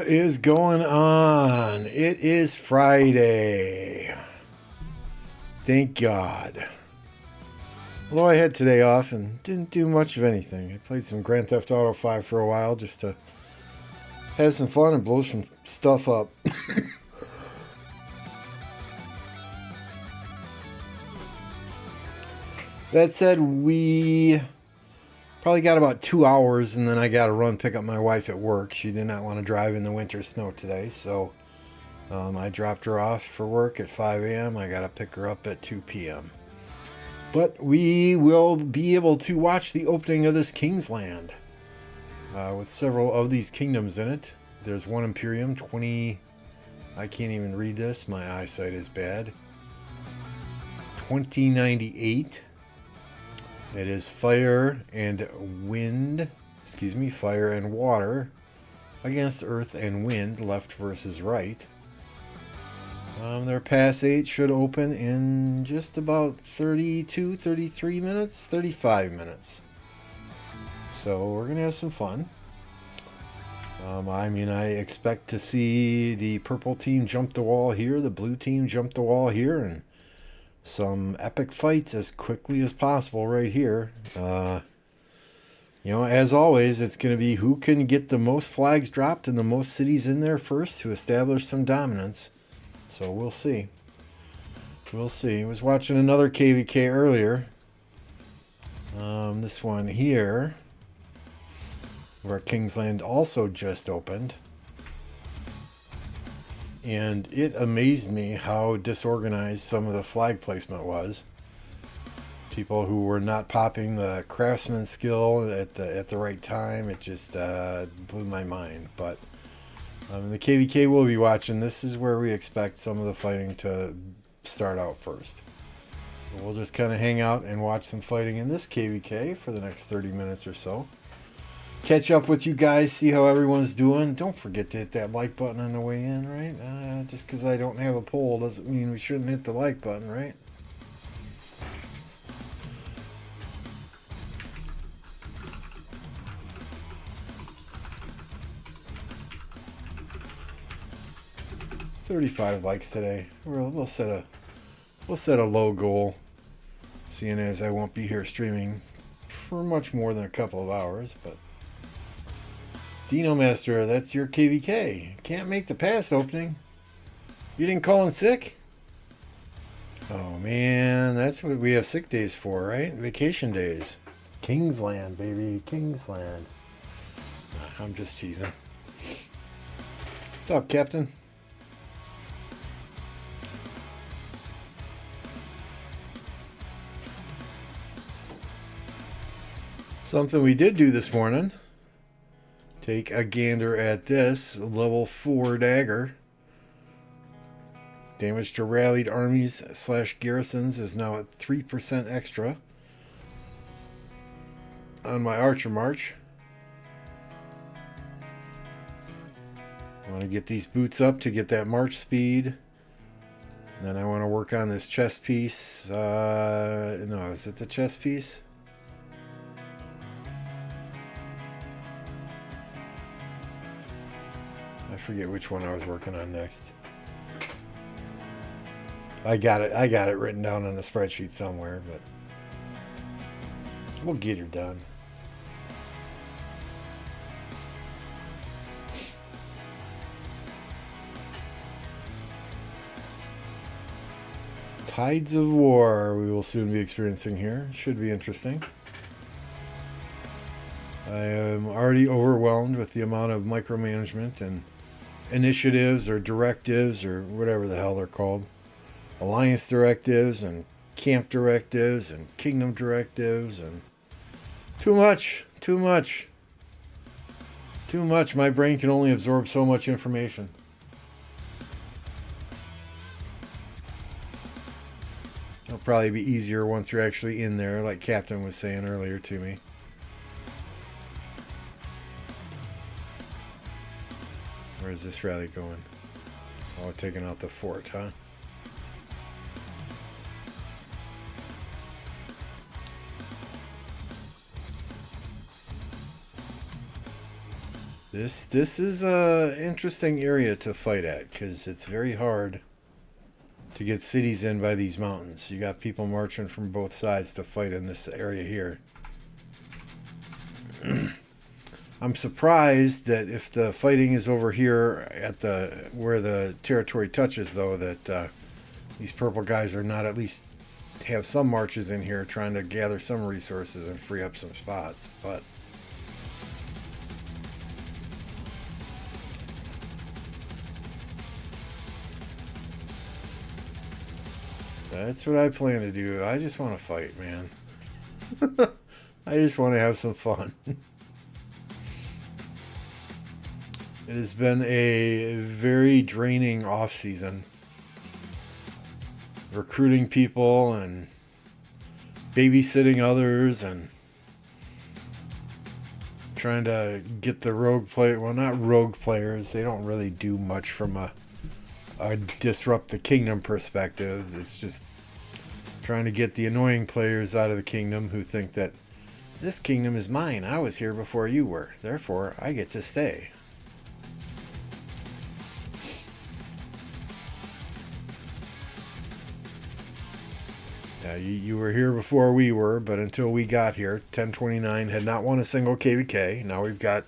What is going on? It is Friday. Thank God. Although I had today off and didn't do much of anything. I played some Grand Theft Auto 5 for a while just to have some fun and blow some stuff up. That said, we probably got about 2 hours, and then I got to run pick up my wife at work. She did not want to drive in the winter snow today, so I dropped her off for work at 5 a.m. I got to pick her up at 2 p.m. But we will be able to watch the opening of this Kingsland with several of these kingdoms in it. There's one Imperium, 20... I can't even read this. My eyesight is bad. 2098. It is fire and wind, fire and water against earth and wind, left versus right. Their pass 8 should open in just about 32, 33 minutes, 35 minutes. So we're going to have some fun. I expect to see the purple team jump the wall here, the blue team jump the wall here, and some epic fights as quickly as possible right here. As always, it's going to be who can get the most flags dropped and the most cities in there first to establish some dominance. So we'll see. We'll see. I was watching another KVK earlier. This one here, where Kingsland also just opened. And it amazed me how disorganized some of the flag placement was. People who were not popping the craftsman skill at the right time, it just blew my mind. But the KVK we'll be watching, this is where we expect some of the fighting to start out first. We'll just kind of hang out and watch some fighting in this KVK for the next 30 minutes or so. Catch up with you guys, see how everyone's doing. Don't forget to hit that like button on the way in, right? Just because I don't have a poll doesn't mean we shouldn't hit the like button, right? $35 likes today. We'll set a low goal, seeing as I won't be here streaming for much more than a couple of hours, but. Dino Master, that's your KVK. Can't make the pass opening. You didn't call in sick? Oh man, that's what we have sick days for, right? Vacation days. Kingsland, baby. Kingsland. I'm just teasing. What's up, Captain? Something we did do this morning. Take a gander at this level 4 dagger. Damage to rallied armies / garrisons is now at 3% extra on my Archer March. I want to get these boots up to get that march speed. Then I want to work on this chest piece. No, is it the chest piece? I forget which one I was working on next. I got it written down on a spreadsheet somewhere, but we'll get her done. Tides of War we will soon be experiencing here. Should be interesting. I am already overwhelmed with the amount of micromanagement and initiatives or directives or whatever the hell they're called. Alliance directives and camp directives and kingdom directives and too much. My brain can only absorb so much information. It'll probably be easier once you're actually in there, like Captain was saying earlier to me. Where is this rally going? Oh, taking out the fort, huh? This is a interesting area to fight at because it's very hard to get cities in by these mountains. You got people marching from both sides to fight in this area here. I'm surprised that if the fighting is over here at the where the territory touches, though, that these purple guys are not at least have some marches in here trying to gather some resources and free up some spots. But that's what I plan to do. I just want to fight, man. I just want to have some fun. It has been a very draining off season. Recruiting people and babysitting others and trying to get the rogue player. Well, not rogue players. They don't really do much from a disrupt the kingdom perspective. It's just trying to get the annoying players out of the kingdom who think that this kingdom is mine. I was here before you were. Therefore, I get to stay. You were here before we were, but until we got here, 1029 had not won a single KVK. Now we've got,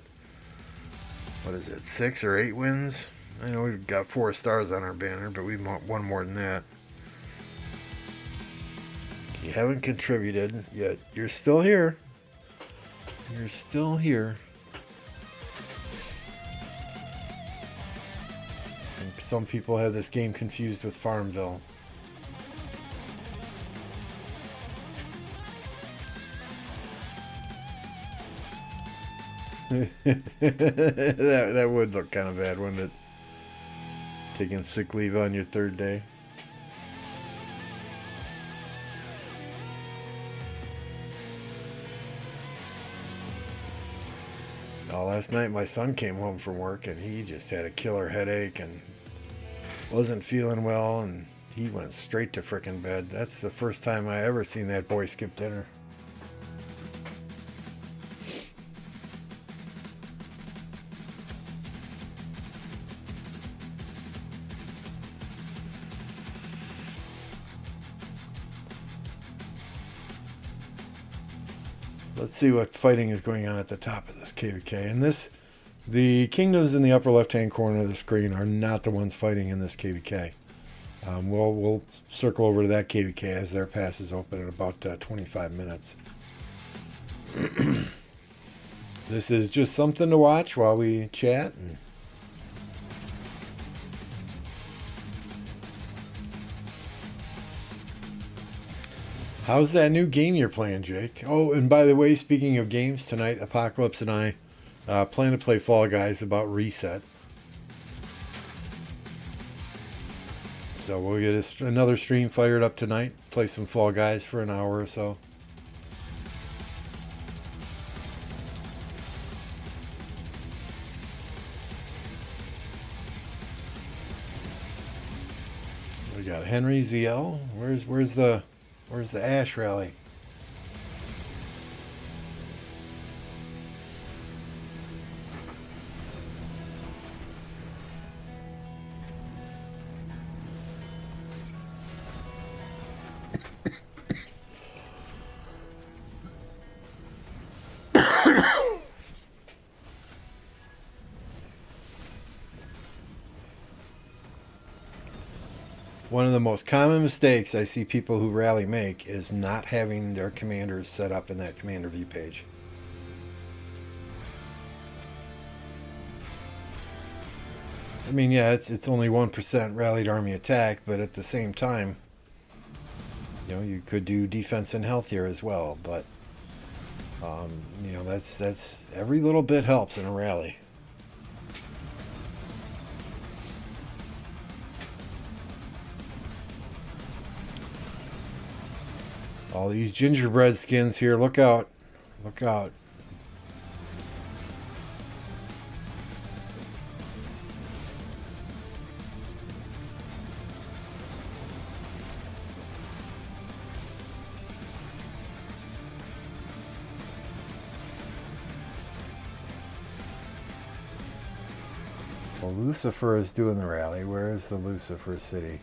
what is it, 6 or 8 wins? I know we've got 4 stars on our banner, but we've won more than that. You haven't contributed yet. You're still here. You're still here. And some people have this game confused with Farmville. that would look kind of bad, wouldn't it? Taking sick leave on your 3rd day. Last night my son came home from work and he just had a killer headache and wasn't feeling well, and he went straight to frickin' bed. That's the first time I ever seen that boy skip dinner. Let's see what fighting is going on at the top of this KVK. And the kingdoms in the upper left-hand corner of the screen are not the ones fighting in this KVK. We'll circle over to that KVK as their pass is open in about 25 minutes. This is just something to watch while we chat. And how's that new game you're playing, Jake? Oh, and by the way, speaking of games, tonight Apocalypse and I plan to play Fall Guys about Reset. So we'll get another stream fired up tonight, play some Fall Guys for an hour or so. We got Henry ZL. Where's the Ash rally? One of the most common mistakes I see people who rally make is not having their commanders set up in that commander view page. I mean, yeah, it's only 1% rallied army attack, but at the same time, you know, you could do defense and health here as well. But you know, that's every little bit helps in a rally. All these gingerbread skins here. Look out. Look out. Well, Lucifer is doing the rally. Where is the Lucifer city?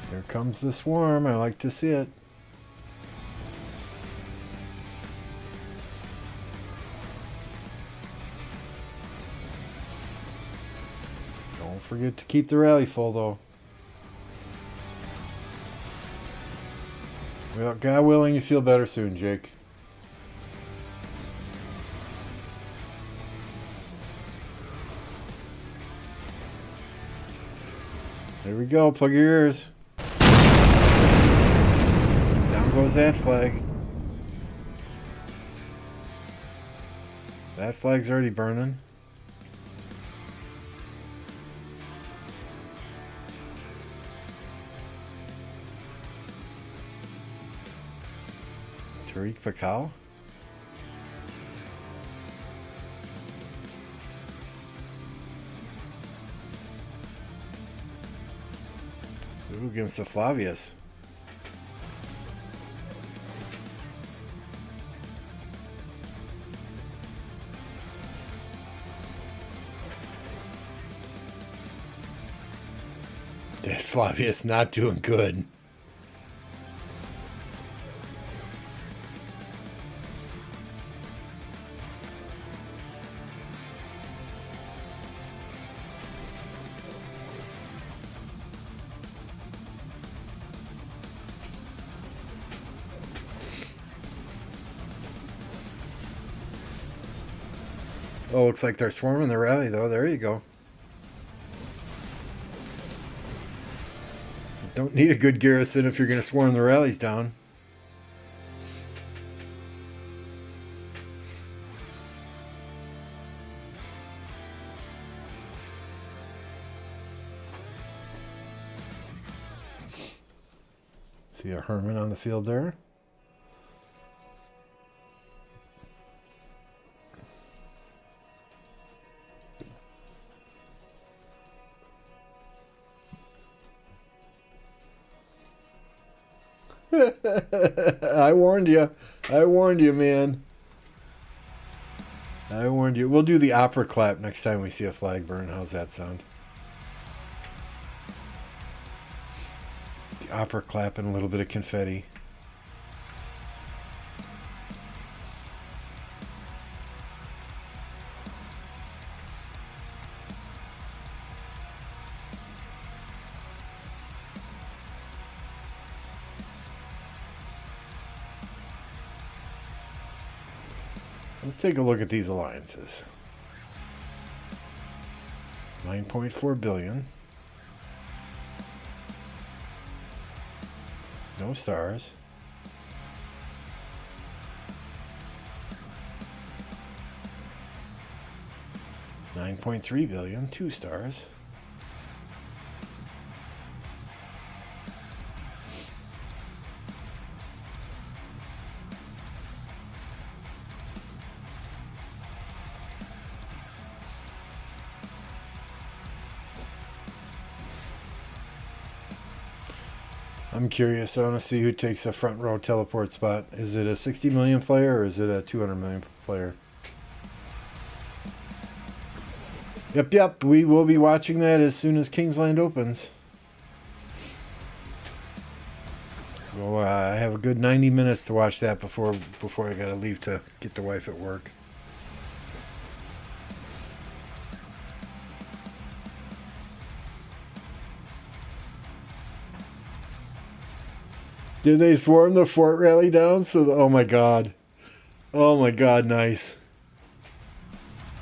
Here comes the swarm. I like to see it. Don't forget to keep the rally full, though. Well, God willing, you feel better soon, Jake. There we go. Plug your ears. Down goes that flag. That flag's already burning. Tariq Pakal. Ooh, against the Flavius. That Flavius not doing good. Oh, looks like they're swarming the rally, though. There you go. Don't need a good garrison if you're going to swarm the rallies down. See a Herman on the field there. I warned you. I warned you, man. I warned you. We'll do the opera clap next time we see a flag burn. How's that sound? The opera clap and a little bit of confetti. Let's take a look at these alliances. 9.4 billion. No stars. $9.3 billion, 2 stars. I'm curious. I want to see who takes a front row teleport spot. Is it a 60 million player or is it a 200 million player? Yep. We will be watching that as soon as Kingsland opens. Well, I have a good 90 minutes to watch that before I gotta leave to get the wife at work. Did they swarm the fort rally down? Oh my god. Oh my god, nice.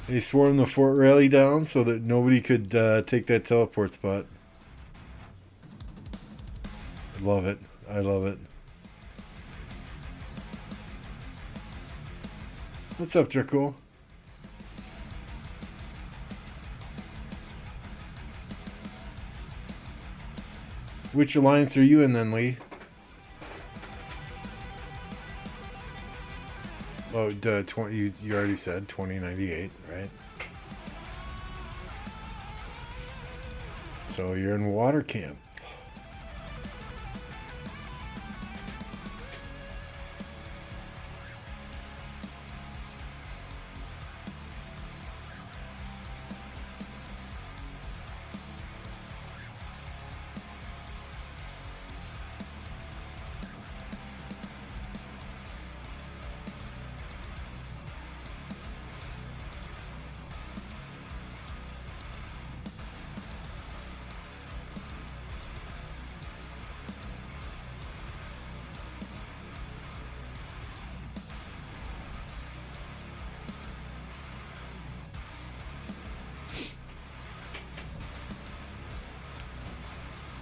They swarmed the fort rally down so that nobody could take that teleport spot. I love it. I love it. What's up, Dracul? Which alliance are you in then, Lee? Oh, 20, you already said 2098, right? So you're in water camp.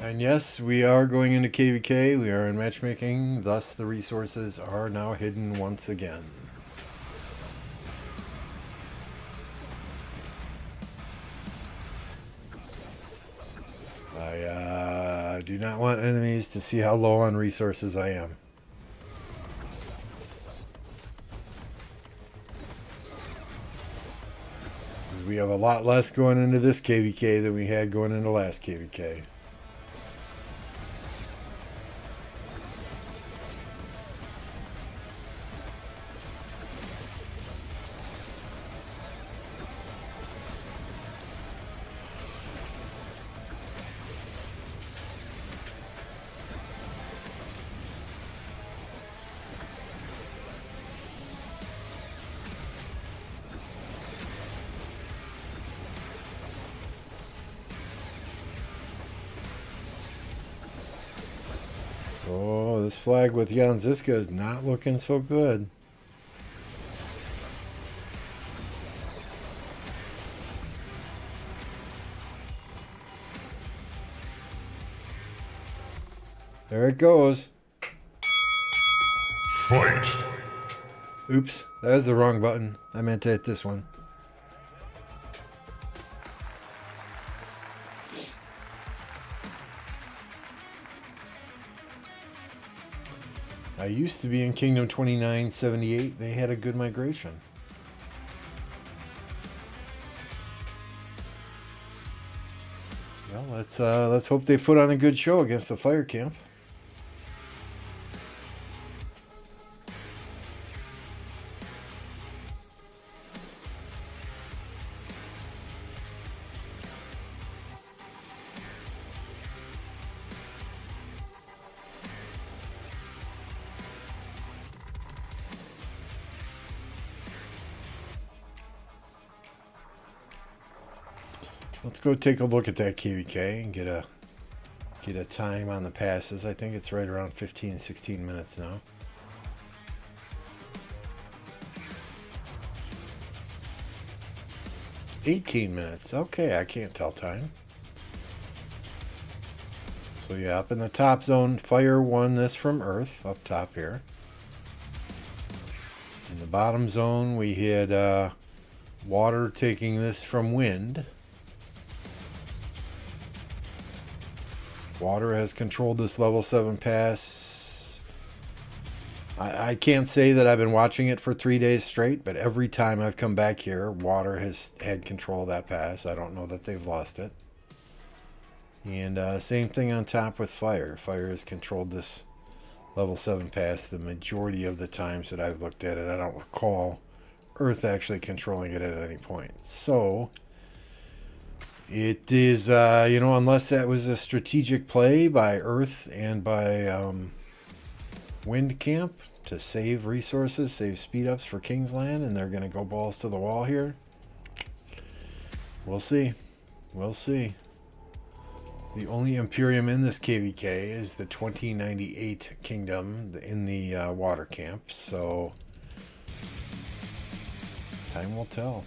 And yes, we are going into KVK. We are in matchmaking. Thus, the resources are now hidden once again. I do not want enemies to see how low on resources I am. We have a lot less going into this KVK than we had going into last KVK. Oh, this flag with Jan Ziska is not looking so good. There it goes. Fight! Oops, that was the wrong button. I meant to hit this one. I used to be in Kingdom 2978. They had a good migration. Well, let's hope they put on a good show against the fire camp. Let's go take a look at that KVK and get a time on the passes. I think it's right around 15, 16 minutes now. $18. Okay, I can't tell time. So yeah, up in the top zone, fire won this from Earth, up top here. In the bottom zone, we had water taking this from wind. Water has controlled this level 7 pass. I can't say that I've been watching it for 3 days straight, but every time I've come back here, water has had control of that pass. I don't know that they've lost it. And same thing on top with fire. Fire has controlled this level 7 pass the majority of the times that I've looked at it. I don't recall Earth actually controlling it at any point. So it is, unless that was a strategic play by Earth and by Wind Camp to save resources, save speed ups for Kingsland, and they're going to go balls to the wall here. We'll see. We'll see. The only Imperium in this KVK is the 2098 Kingdom in the water camp, so time will tell.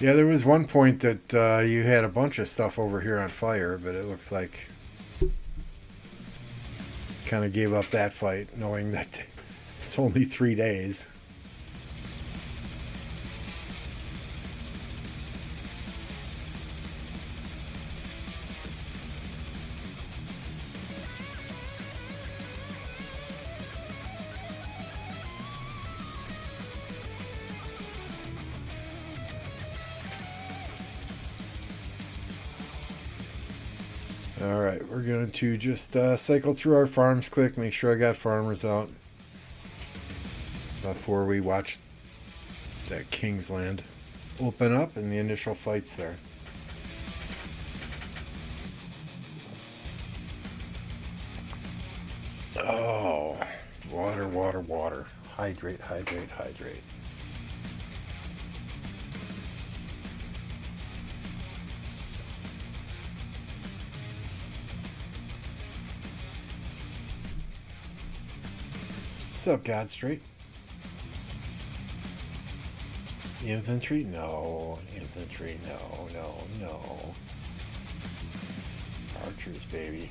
Yeah, there was one point that you had a bunch of stuff over here on fire, but it looks like kind of gave up that fight, knowing that it's only 3 days. All right, we're going to just cycle through our farms quick, make sure I got farmers out before we watch that Kingsland open up and the initial fights there. Oh, water, water, water. Hydrate, hydrate, hydrate. What's up, God Straight? Infantry? No. Infantry? No, no, no. Archers, baby.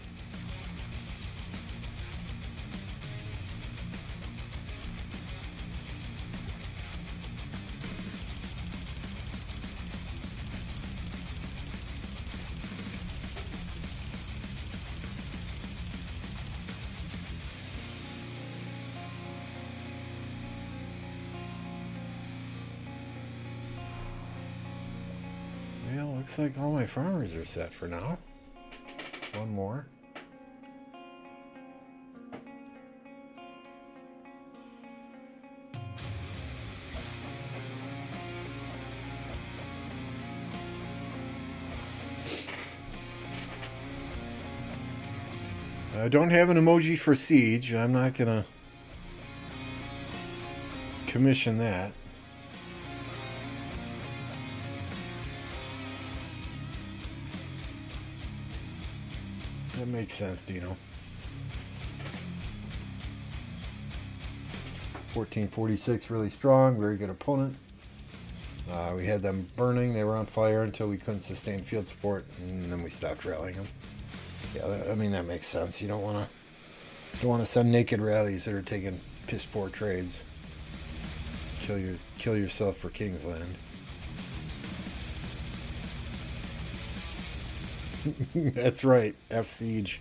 Well, looks like all my farmers are set for now. One more. I don't have an emoji for Siege. I'm not gonna commission that. That makes sense, Dino. 1446, really strong, very good opponent. We had them burning, they were on fire until we couldn't sustain field support, and then we stopped rallying them. Yeah, I mean that makes sense. You don't want to send naked rallies that are taking piss poor trades. Kill yourself for Kingsland. That's right, F Siege.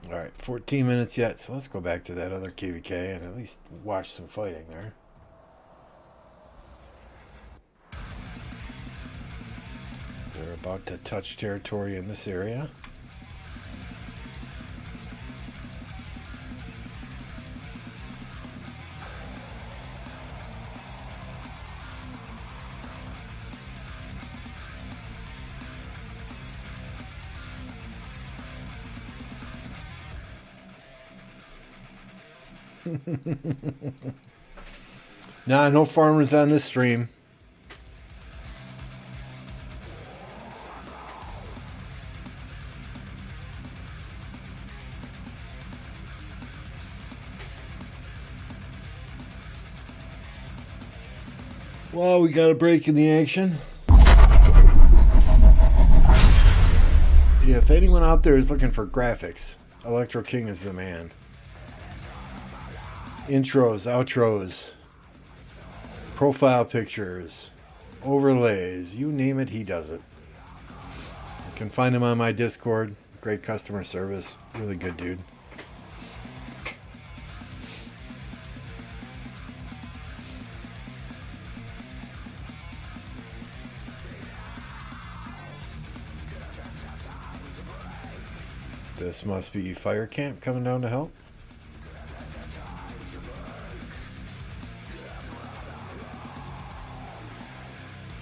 Alright, 14 minutes yet, so let's go back to that other KVK and at least watch some fighting there. They're about to touch territory in this area. Nah, no farmers on this stream. Well, we got a break in the action. Yeah, if anyone out there is looking for graphics, Electro King is the man. Intros, outros, profile pictures, overlays, you name it, he does it. You can find him on my Discord. Great customer service. Really good dude. This must be Fire Camp coming down to help.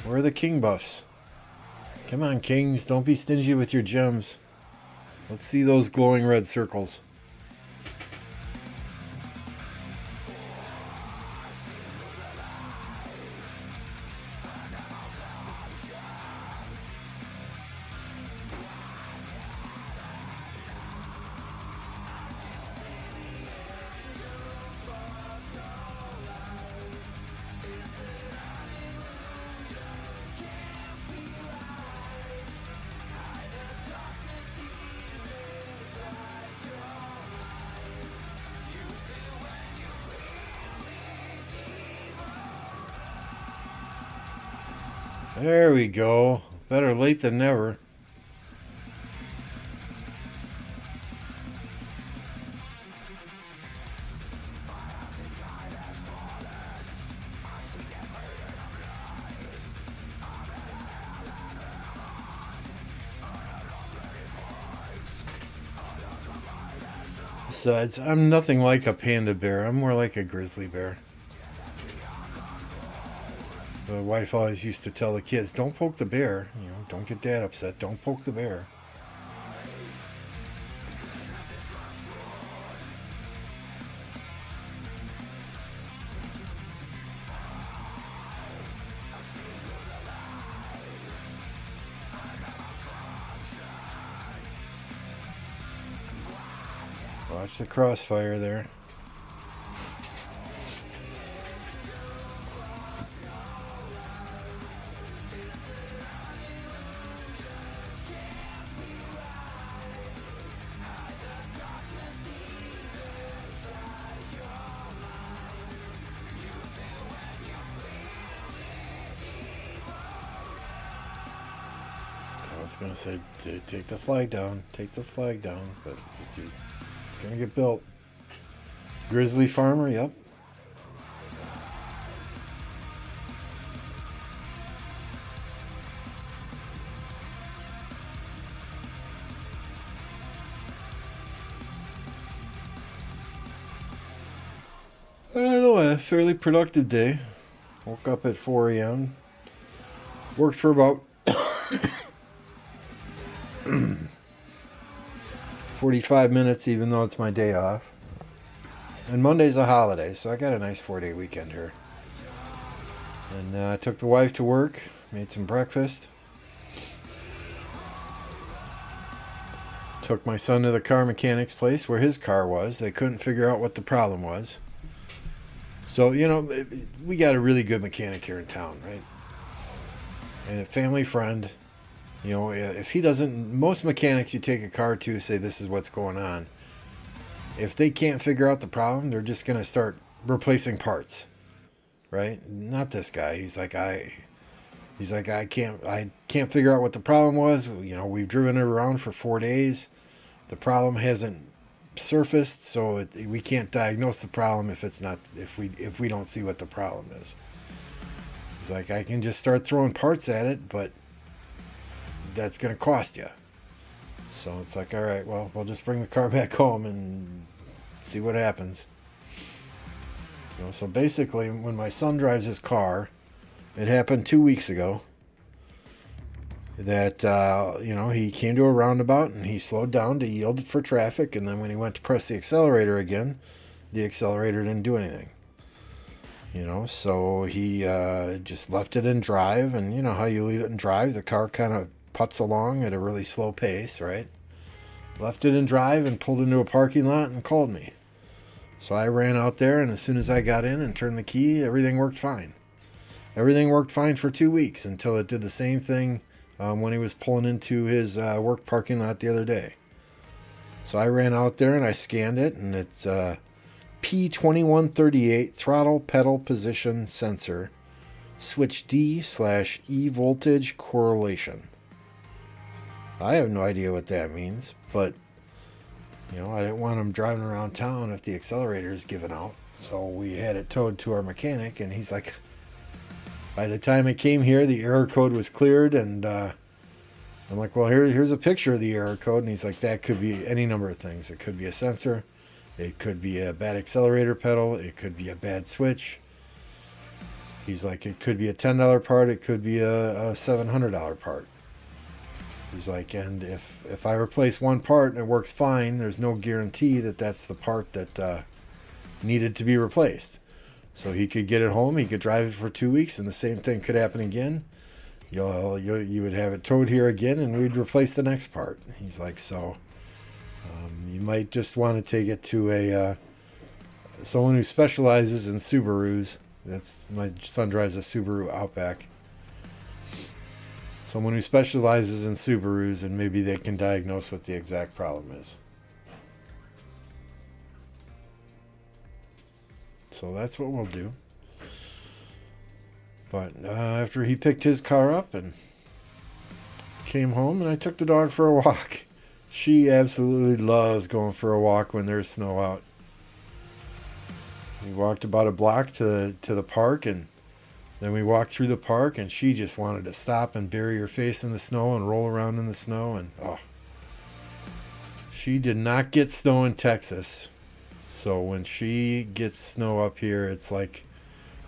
Where are the king buffs? Come on, kings. Don't be stingy with your gems. Let's see those glowing red circles. There we go. Better late than never. I'm nothing like a panda bear. I'm more like a grizzly bear. The wife always used to tell the kids, "Don't poke the bear. Don't get Dad upset. Don't poke the bear." Watch the crossfire there. I was going to say, take the flag down, but you're going to get built. Grizzly farmer, yep. I don't know, a fairly productive day. Woke up at 4 a.m. Worked for about 45 minutes, even though it's my day off. And Monday's a holiday, so I got a nice 4-day weekend here. And I took the wife to work, made some breakfast. Took my son to the car mechanic's place where his car was. They couldn't figure out what the problem was. So, we got a really good mechanic here in town, right? And a family friend. If he doesn't, most mechanics you take a car to say this is what's going on. If they can't figure out the problem, they're just going to start replacing parts, right? Not this guy. He's like, I can't figure out what the problem was. We've driven it around for 4 days. The problem hasn't surfaced, so we can't diagnose the problem if we don't see what the problem is. He's like, I can just start throwing parts at it, but that's going to cost you. So it's like, all right, well, we'll just bring the car back home and see what happens. So basically, when my son drives his car, it happened 2 weeks ago that, he came to a roundabout and he slowed down to yield for traffic. And then when he went to press the accelerator again, the accelerator didn't do anything. So he just left it in drive. And you know how you leave it in drive, the car kind of putts along at a really slow pace, right? Left it in drive and pulled into a parking lot and called me. So I ran out there, and as soon as I got in and turned the key, everything worked fine. Everything worked fine for 2 weeks until it did the same thing when he was pulling into his work parking lot the other day. So I ran out there and I scanned it, and it's P2138 throttle pedal position sensor, switch D/E voltage correlation. I have no idea what that means, but I didn't want him driving around town if the accelerator is giving out. So we had it towed to our mechanic, and he's like, by the time it came here, the error code was cleared, and I'm like, well, here's a picture of the error code, and he's like, that could be any number of things. It could be a sensor, it could be a bad accelerator pedal, it could be a bad switch. He's like, it could be a $10 part, it could be a $700 part. He's like, and if I replace one part and it works fine, there's no guarantee that that's the part that needed to be replaced. So he could get it home, he could drive it for 2 weeks, and the same thing could happen again. You would have it towed here again, and we'd replace the next part. He's like, so you might just want to take it to someone who specializes in Subarus. My son drives a Subaru Outback. Someone who specializes in Subarus, and maybe they can diagnose what the exact problem is. So that's what we'll do. But after he picked his car up and came home, and I took the dog for a walk. She absolutely loves going for a walk when there's snow out. We walked about a block to the park, and then we walked through the park, and she just wanted to stop and bury her face in the snow and roll around in the snow. And She did not get snow in Texas. So when she gets snow up here, it's like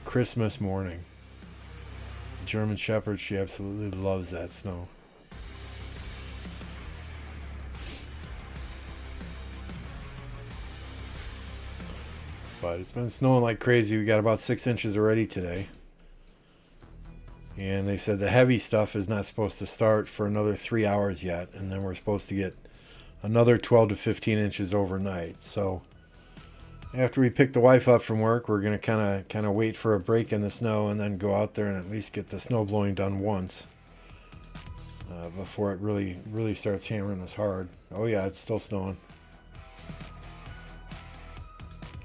Christmas morning. German Shepherd, she absolutely loves that snow. But it's been snowing like crazy. We got about 6 inches already today. And they said the heavy stuff is not supposed to start for another 3 hours yet. And then we're supposed to get another 12 to 15 inches overnight. So after we pick the wife up from work, we're going to kind of wait for a break in the snow and then go out there and at least get the snow blowing done once before it really starts hammering us hard. Oh yeah, it's still snowing.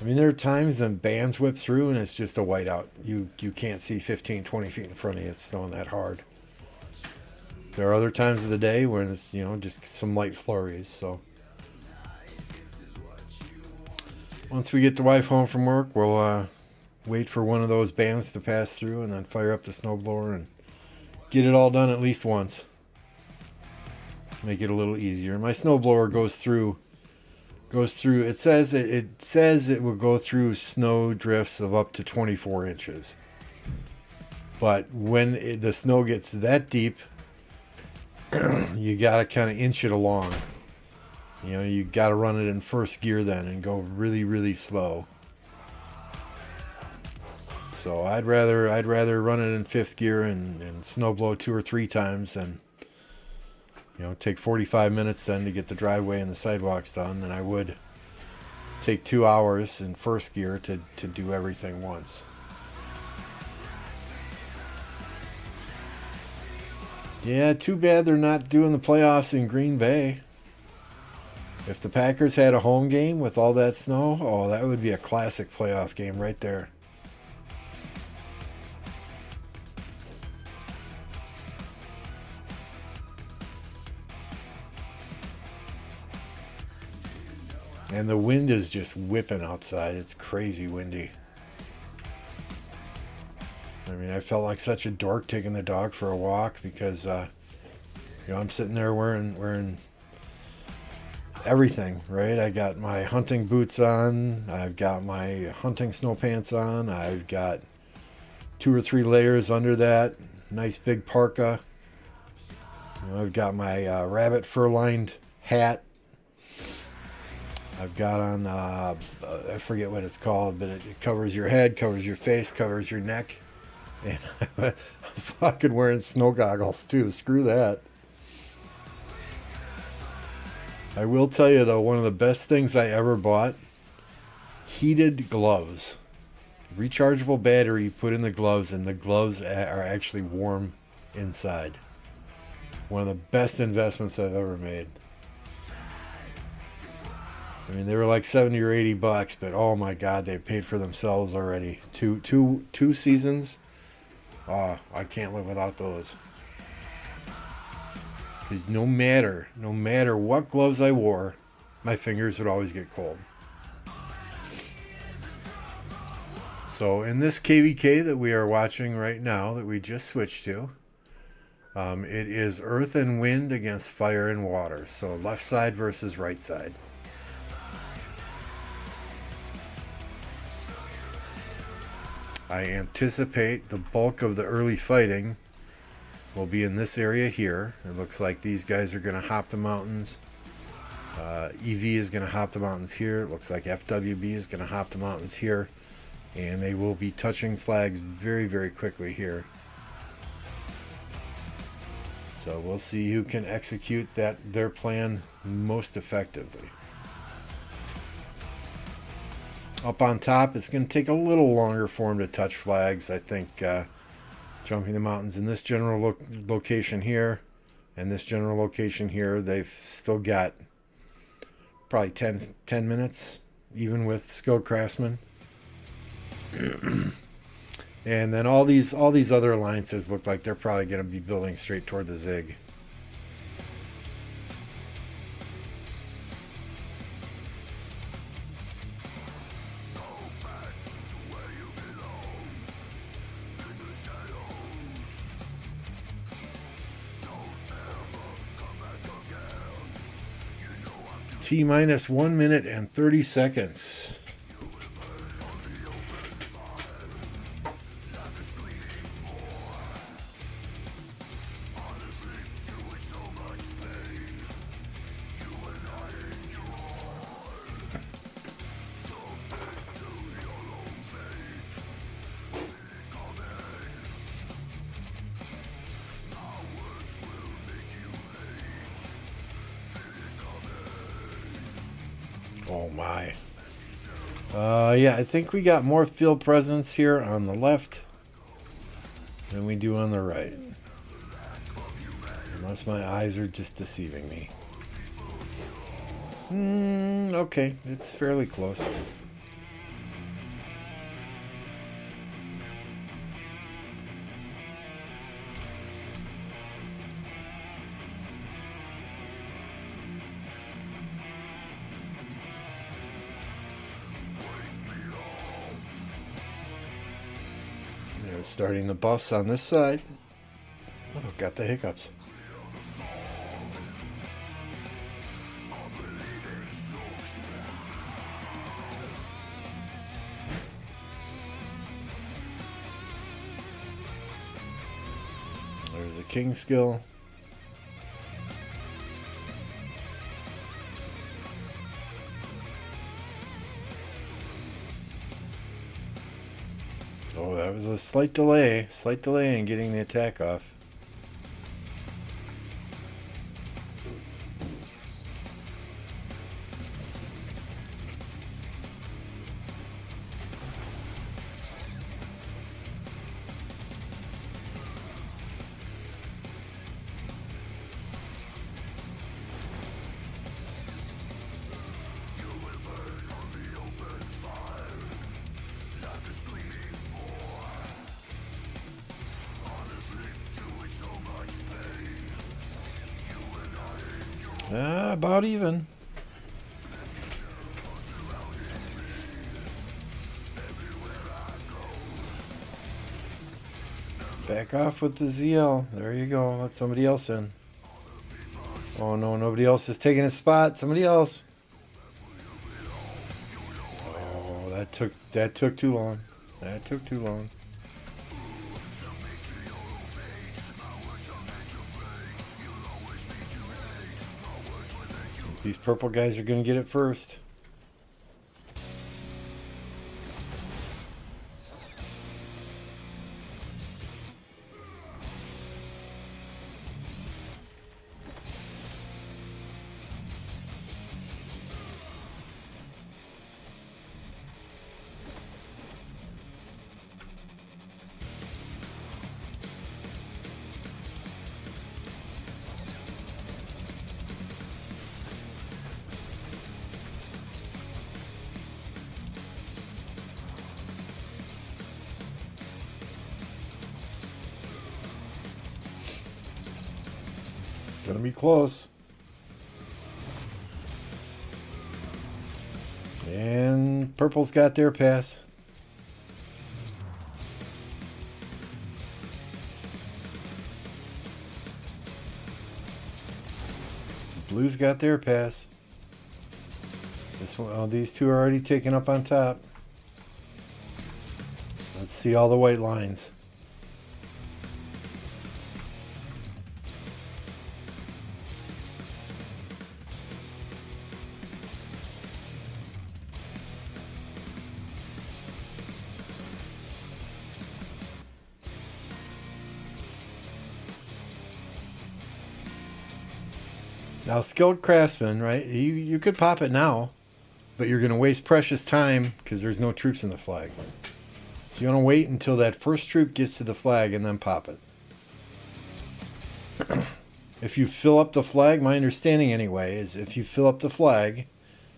I mean, there are times when bands whip through and it's just a whiteout. You can't see 15, 20 feet in front of you. It's snowing that hard. There are other times of the day when it's, just some light flurries. So once we get the wife home from work, we'll wait for one of those bands to pass through and then fire up the snowblower and get it all done at least once. Make it a little easier. My snowblower goes through. It says it will go through snow drifts of up to 24 inches. But when the snow gets that deep, you got to kind of inch it along. You got to run it in first gear then and go really, really slow. So I'd rather run it in fifth gear and snow blow 2 or 3 times than take 45 minutes then to get the driveway and the sidewalks done than I would take 2 hours in first gear to do everything once. Yeah, too bad they're not doing the playoffs in Green Bay. If the Packers had a home game with all that snow, oh, that would be a classic playoff game right there. And the wind is just whipping outside. It's crazy windy. I mean, I felt like such a dork taking the dog for a walk because, I'm sitting there wearing everything, right? I got my hunting boots on. I've got my hunting snow pants on. I've got 2 or 3 layers under that. Nice big parka. I've got my rabbit fur-lined hat. I've got on, I forget what it's called, but it covers your head, covers your face, covers your neck. And I'm fucking wearing snow goggles too. Screw that. I will tell you though, one of the best things I ever bought, heated gloves. Rechargeable battery you put in the gloves and the gloves are actually warm inside. One of the best investments I've ever made. I mean, they were like $70 or $80, but oh my God, they paid for themselves already. Two seasons. I can't live without those. Because no matter what gloves I wore, my fingers would always get cold. So in this KVK that we are watching right now, that we just switched to, it is earth and wind against fire and water. So left side versus right side. I anticipate the bulk of the early fighting will be in this area here. It looks like these guys are going to hop the mountains. EV is going to hop the mountains here. It looks like FWB is going to hop the mountains here. And they will be touching flags very, very quickly here. So we'll see who can execute their plan most effectively. Up on top, it's going to take a little longer for them to touch flags. I think jumping the mountains in this general location here and this general location here, they've still got probably 10 minutes, even with skilled craftsmen. And then all these other alliances look like they're probably going to be building straight toward the Zig. T-minus 1 minute and 30 seconds. Oh my. Yeah, I think we got more field presence here on the left than we do on the right. Unless my eyes are just deceiving me. Okay, it's fairly close. They're starting the buffs on this side. Oh, got the hiccups. There's a king skill. Oh, that was a slight delay in getting the attack off. About even. Back off with the ZL. There you go. Let somebody else in. Oh no, nobody else is taking his spot. Somebody else. Oh, that took too long. That took too long. These purple guys are going to get it first. Gonna be close. And purple's got their pass. Blue's got their pass. This one, oh, these two are already taken up on top. Let's see all the white lines. Now, skilled craftsman, right? You could pop it now, but you're going to waste precious time because there's no troops in the flag. So you want to wait until that first troop gets to the flag and then pop it. If you fill up the flag, my understanding anyway is if you fill up the flag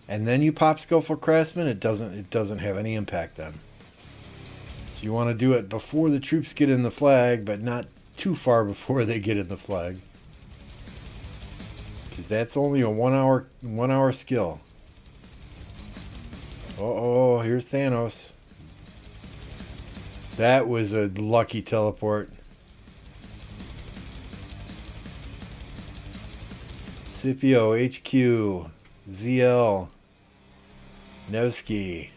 and then you pop skillful craftsman, it doesn't have any impact then. So you want to do it before the troops get in the flag, but not too far before they get in the flag. Because that's only a one hour skill. Oh, here's Thanos. That was a lucky teleport. Scipio HQ ZL. Nevsky.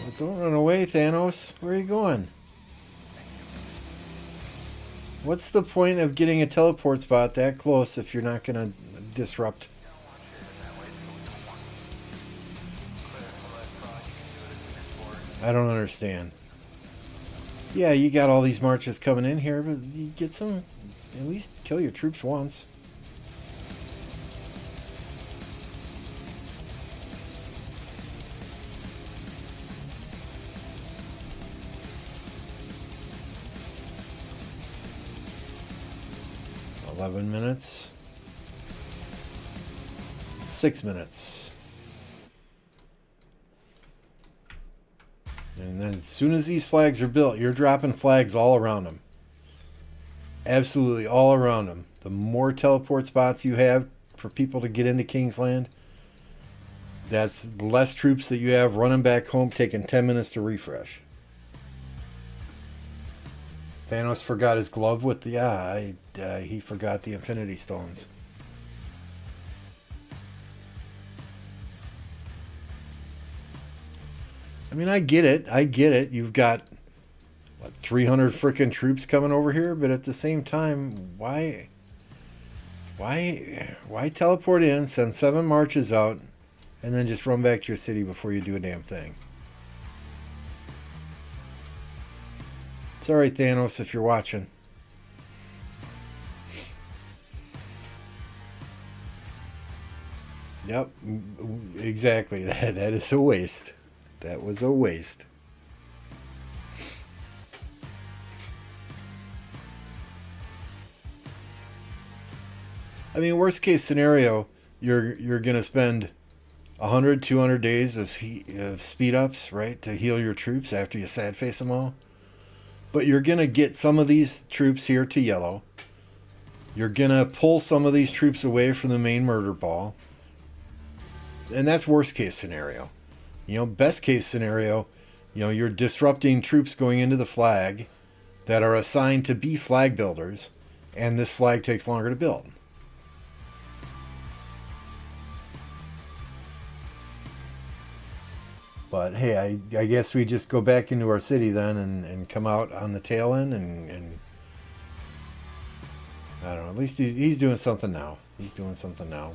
Well, don't run away, Thanos. Where are you going? What's the point of getting a teleport spot that close if you're not going to disrupt? I don't understand. Yeah, you got all these marches coming in here, but you get some... At least kill your troops once. Minutes. 6 minutes. And then as soon as these flags are built, you're dropping flags all around them. Absolutely all around them. The more teleport spots you have for people to get into Kingsland, that's less troops that you have running back home taking 10 minutes to refresh. Thanos forgot his glove with the... he forgot the Infinity Stones. I mean, I get it. You've got, what, 300 frickin' troops coming over here? But at the same time, why teleport in, send 7 marches out, and then just run back to your city before you do a damn thing? It's alright, Thanos, if you're watching. Yep, exactly. That is a waste. That was a waste. I mean, worst case scenario, you're gonna spend 100, 200 days of speed ups, right, to heal your troops after you sad face them all. But you're gonna get some of these troops here to yellow. You're gonna pull some of these troops away from the main murder ball. And that's worst case scenario. You know, best case scenario, you know, you're disrupting troops going into the flag that are assigned to be flag builders, and this flag takes longer to build. But hey, I guess we just go back into our city then and come out on the tail end and I don't know, at least he's doing something now. He's doing something now.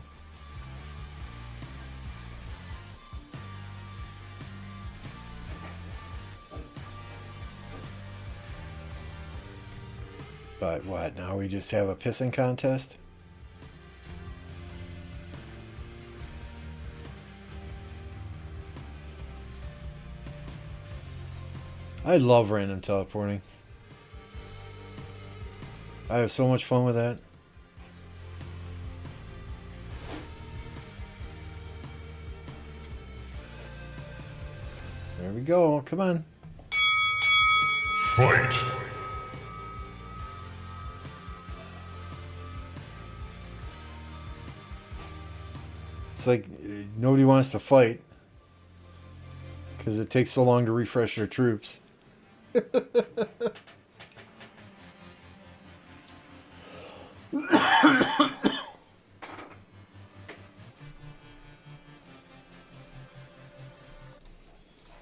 But what, now we just have a pissing contest? I love random teleporting. I have so much fun with that. There we go. Come on. Fight! It's like nobody wants to fight because it takes so long to refresh their troops.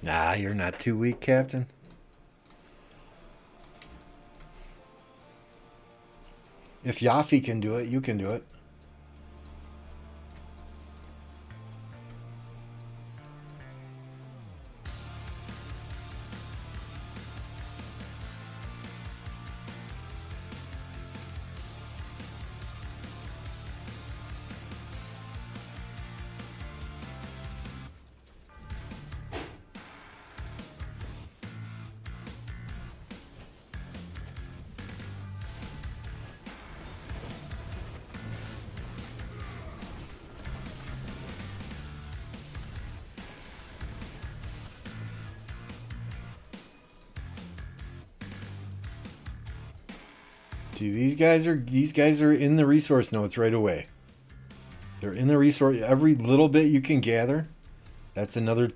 Nah, you're not too weak, Captain. If Yaffy can do it, you can do it. See, these guys are in the resource notes right away. They're in the resource. Every little bit you can gather, that's another,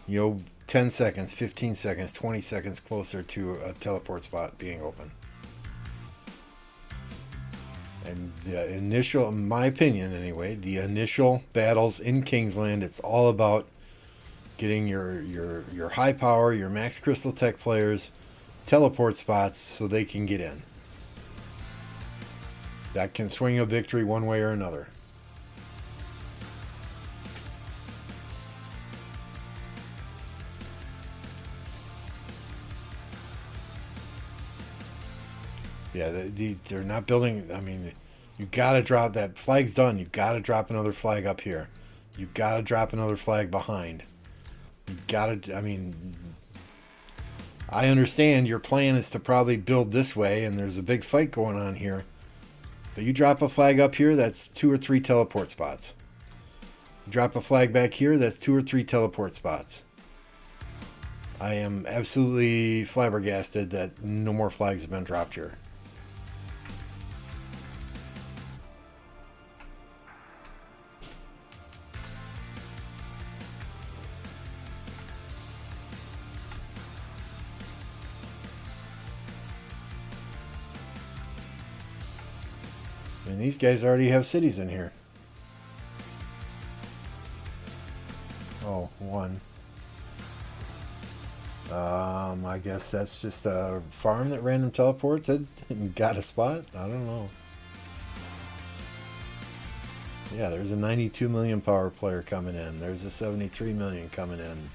10 seconds, 15 seconds, 20 seconds closer to a teleport spot being open. And the initial, in my opinion anyway, the initial battles in Kingsland, it's all about getting your high power, your max crystal tech players teleport spots so they can get in. That can swing a victory one way or another. Yeah, they're not building. I mean, you got to drop that flag's done. You got to drop another flag up here. You got to drop another flag behind. You got to. I mean, I understand your plan is to probably build this way, and there's a big fight going on here. But you drop a flag up here, that's 2 or 3 teleport spots. You drop a flag back here, that's 2 or 3 teleport spots. I am absolutely flabbergasted that no more flags have been dropped here. And these guys already have cities in here. Oh, one. I guess that's just a farm that random teleported and got a spot. I don't know. Yeah, there's a 92 million power player coming in. There's a 73 million coming in.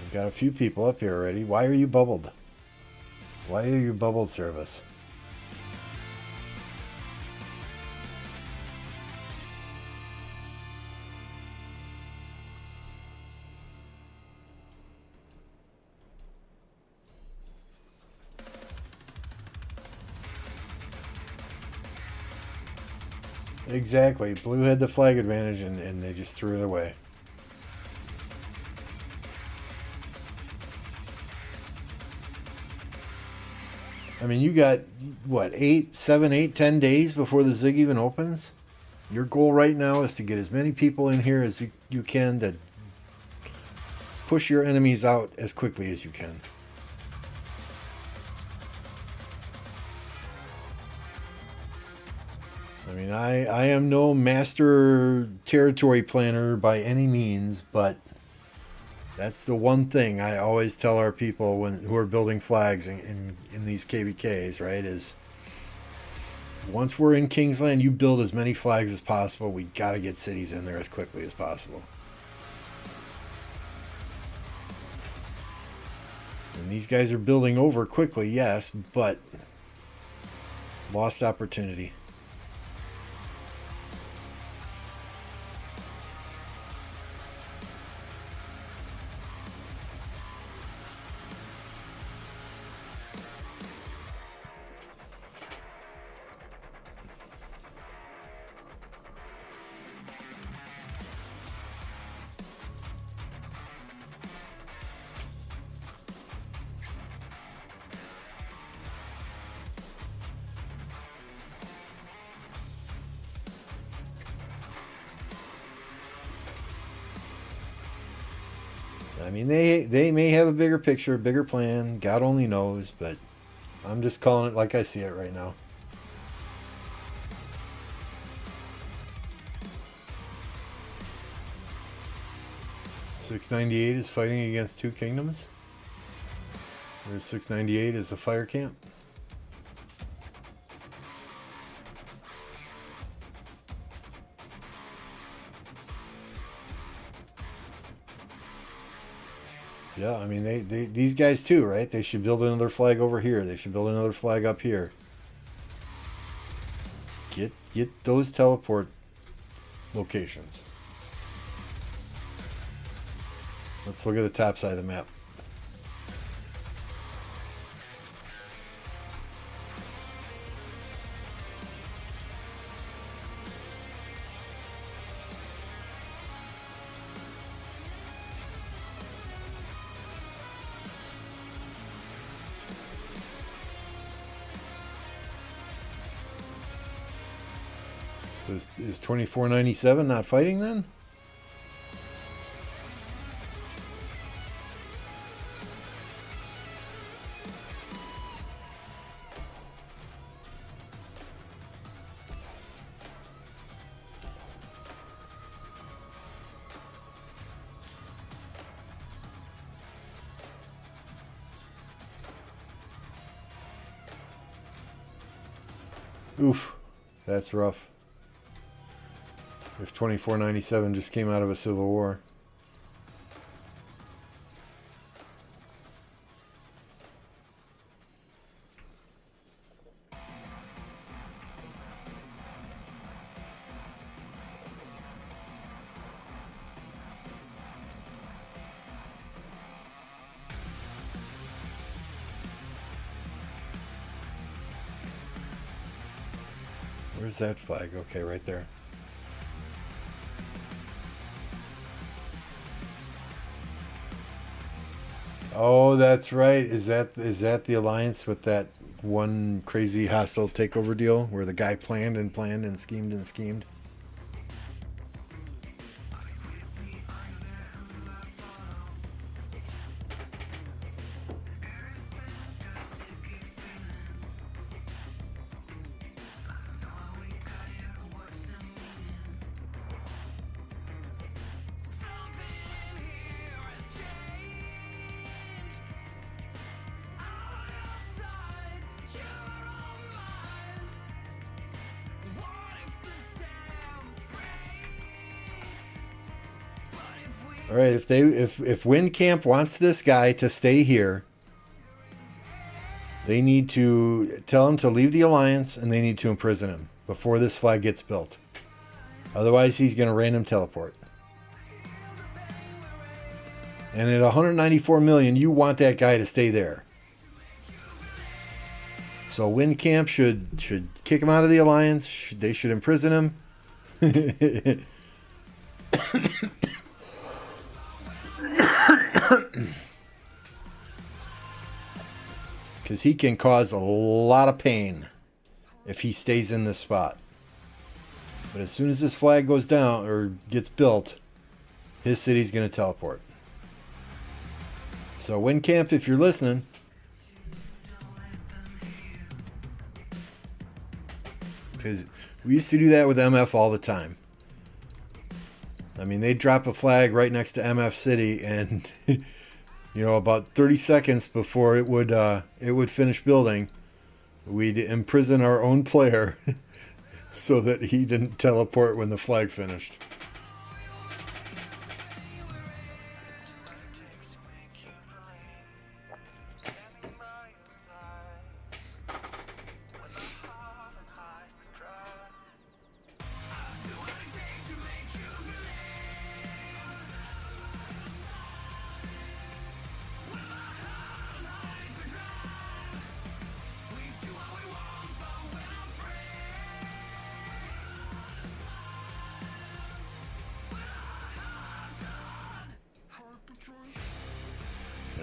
We've got a few people up here already. Why are you bubbled? Why are you bubbled, service? Exactly. Blue had the flag advantage and they just threw it away. I mean, you got, what, 8, 7, 8, 10 days before the Zig even opens? Your goal right now is to get as many people in here as you can to push your enemies out as quickly as you can. I mean, I am no master territory planner by any means, but that's the one thing I always tell our people who are building flags in these KVKs, right, is once we're in Kingsland, you build as many flags as possible. We got to get cities in there as quickly as possible. And these guys are building over quickly, yes, but lost opportunity. I mean, they may have a bigger picture, a bigger plan. God only knows, but I'm just calling it like I see it right now. .698 is fighting against 2 kingdoms. There's 698 is the fire camp. Yeah, I mean, these guys too, right? They should build another flag over here. They should build another flag up here. Get those teleport locations. Let's look at the top side of the map. So is 2497 not fighting then? Oof, that's rough. If 2497 just came out of a civil war. Where's that flag? Okay, right there. Oh, that's right. Is that the alliance with that one crazy hostile takeover deal where the guy planned and planned and schemed and schemed? All right, if Windcamp wants this guy to stay here, they need to tell him to leave the alliance and they need to imprison him before this flag gets built. Otherwise, he's going to random teleport. And at 194 million, you want that guy to stay there. So Windcamp should kick him out of the alliance. They should imprison him. Because he can cause a lot of pain if he stays in this spot. But as soon as this flag goes down or gets built, his city's going to teleport. So Windcamp, if you're listening, because we used to do that with MF all the time. I mean, they'd drop a flag right next to MF City, and about 30 seconds before it would finish building, we'd imprison our own player so that he didn't teleport when the flag finished.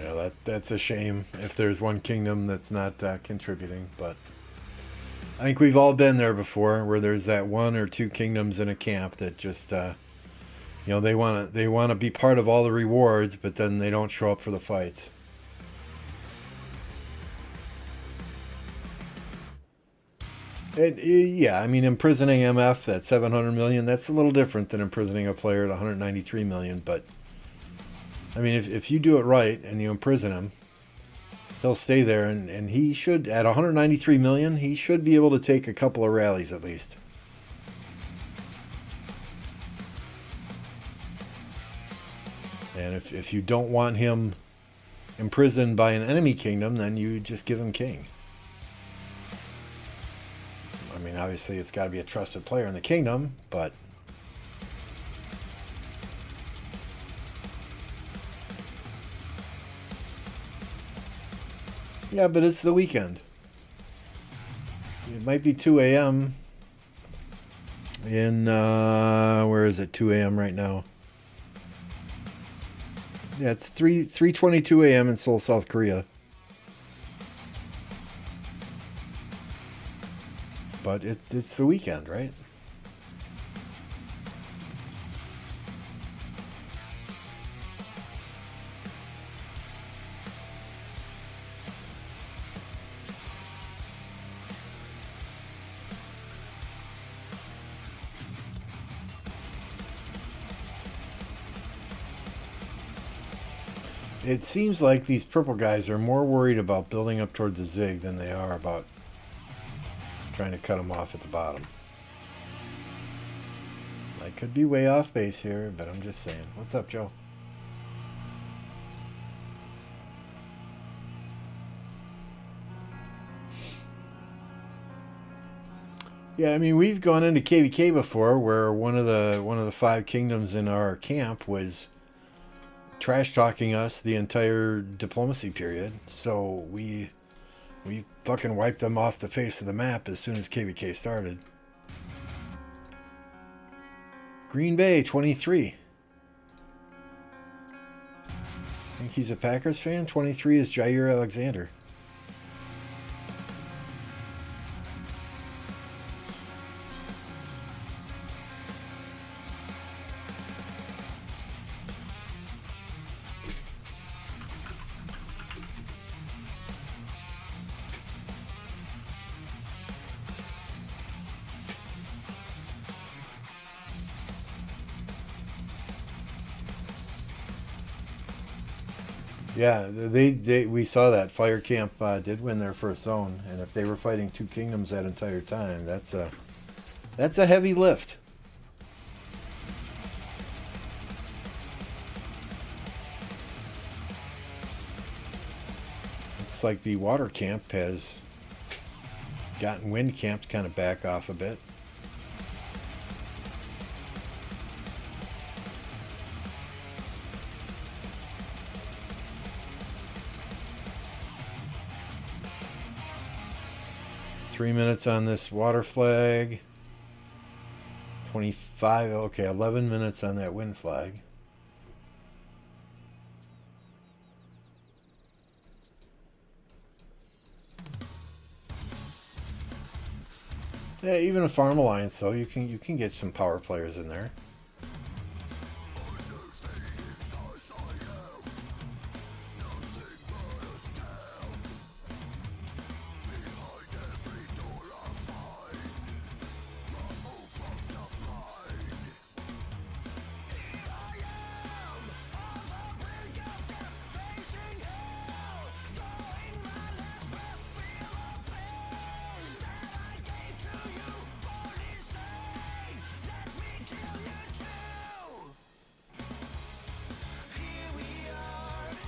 Yeah, that's a shame if there's one kingdom that's not contributing. But I think we've all been there before, where there's that one or two kingdoms in a camp that just, they want to be part of all the rewards, but then they don't show up for the fights. And yeah, I mean, imprisoning MF at 700 million, that's a little different than imprisoning a player at 193 million, but I mean, if you do it right and you imprison him, he'll stay there, and he should, at 193 million, he should be able to take a couple of rallies at least. And if you don't want him imprisoned by an enemy kingdom, then you just give him king. I mean, obviously it's got to be a trusted player in the kingdom, but yeah, but it's the weekend. It might be 2 a.m. in, where is it, 2 a.m. right now? Yeah, it's 3:22 a.m. in Seoul, South Korea. But it's the weekend, right? It seems like these purple guys are more worried about building up toward the zig than they are about trying to cut them off at the bottom. I could be way off base here, but I'm just saying. What's up, Joe? Yeah, I mean, we've gone into KVK before, where one of the five kingdoms in our camp was trash talking us the entire diplomacy period. So we fucking wiped them off the face of the map as soon as KVK started. Green Bay 23. I think he's a Packers fan. 23 is Jair Alexander. Yeah, we saw that Fire Camp did win their first zone, and if they were fighting two kingdoms that entire time, that's a heavy lift. Looks like the water camp has gotten wind camp to kind of back off a bit. Three minutes on this water flag. 25, okay, 11 minutes on that wind flag. Yeah, even a farm alliance though, you can get some power players in there.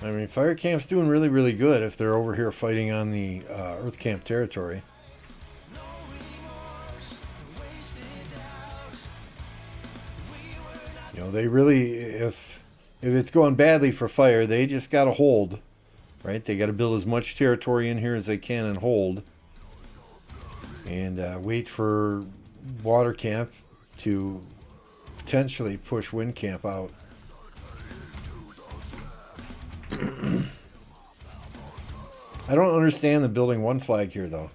I mean, Fire Camp's doing really, really good if they're over here fighting on the Earth Camp territory. You know, they really, if it's going badly for Fire, they just got to hold, right? They got to build as much territory in here as they can and hold, and wait for Water Camp to potentially push Wind Camp out. I don't understand the building one flag here, though.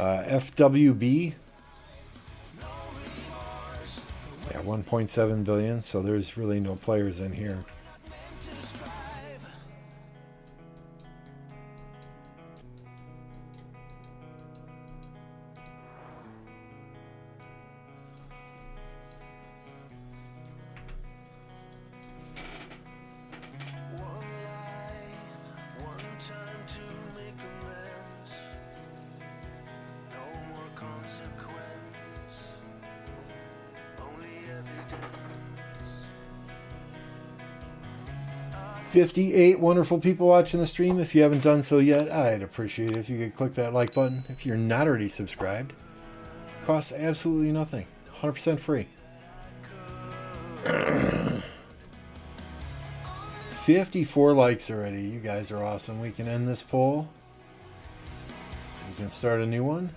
FWB. Yeah, 1.7 billion, so there's really no players in here. $58 wonderful people watching the stream. If you haven't done so yet, I'd appreciate it if you could click that like button. If you're not already subscribed, it costs absolutely nothing. 100% free. 54 likes already. You guys are awesome. We can end this poll. We can start a new one.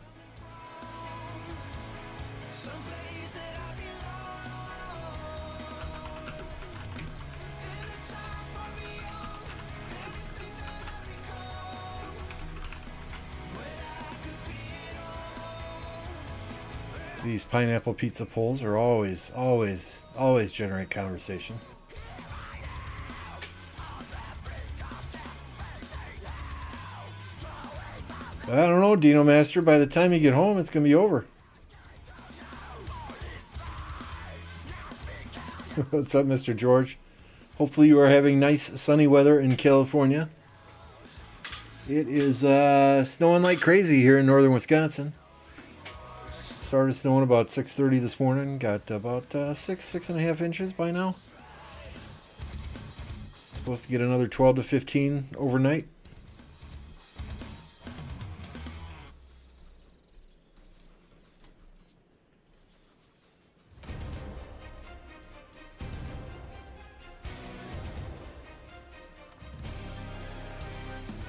These pineapple pizza pulls are always generate conversation. I don't know, Dino Master. By the time you get home, it's going to be over. What's up, Mr. George? Hopefully you are having nice sunny weather in California. It is snowing like crazy here in northern Wisconsin. Started snowing about 6:30 this morning. Got about 6.5 inches by now. Supposed to get another 12 to 15 overnight.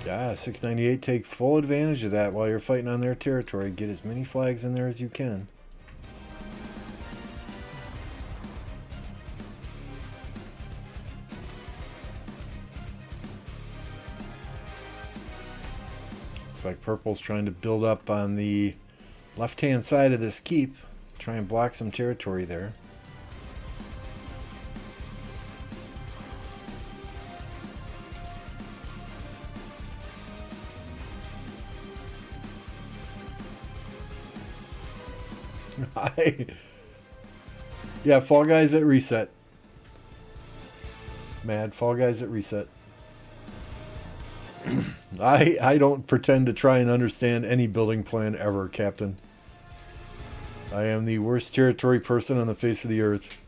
Yeah, 698, take full advantage of that while you're fighting on their territory. Get as many flags in there as you can. Looks like purple's trying to build up on the left-hand side of this keep. Try and block some territory there. Yeah, Fall Guys at reset. Mad Fall Guys at reset. I don't pretend to try and understand any building plan ever, Captain. I am the worst territory person on the face of the earth.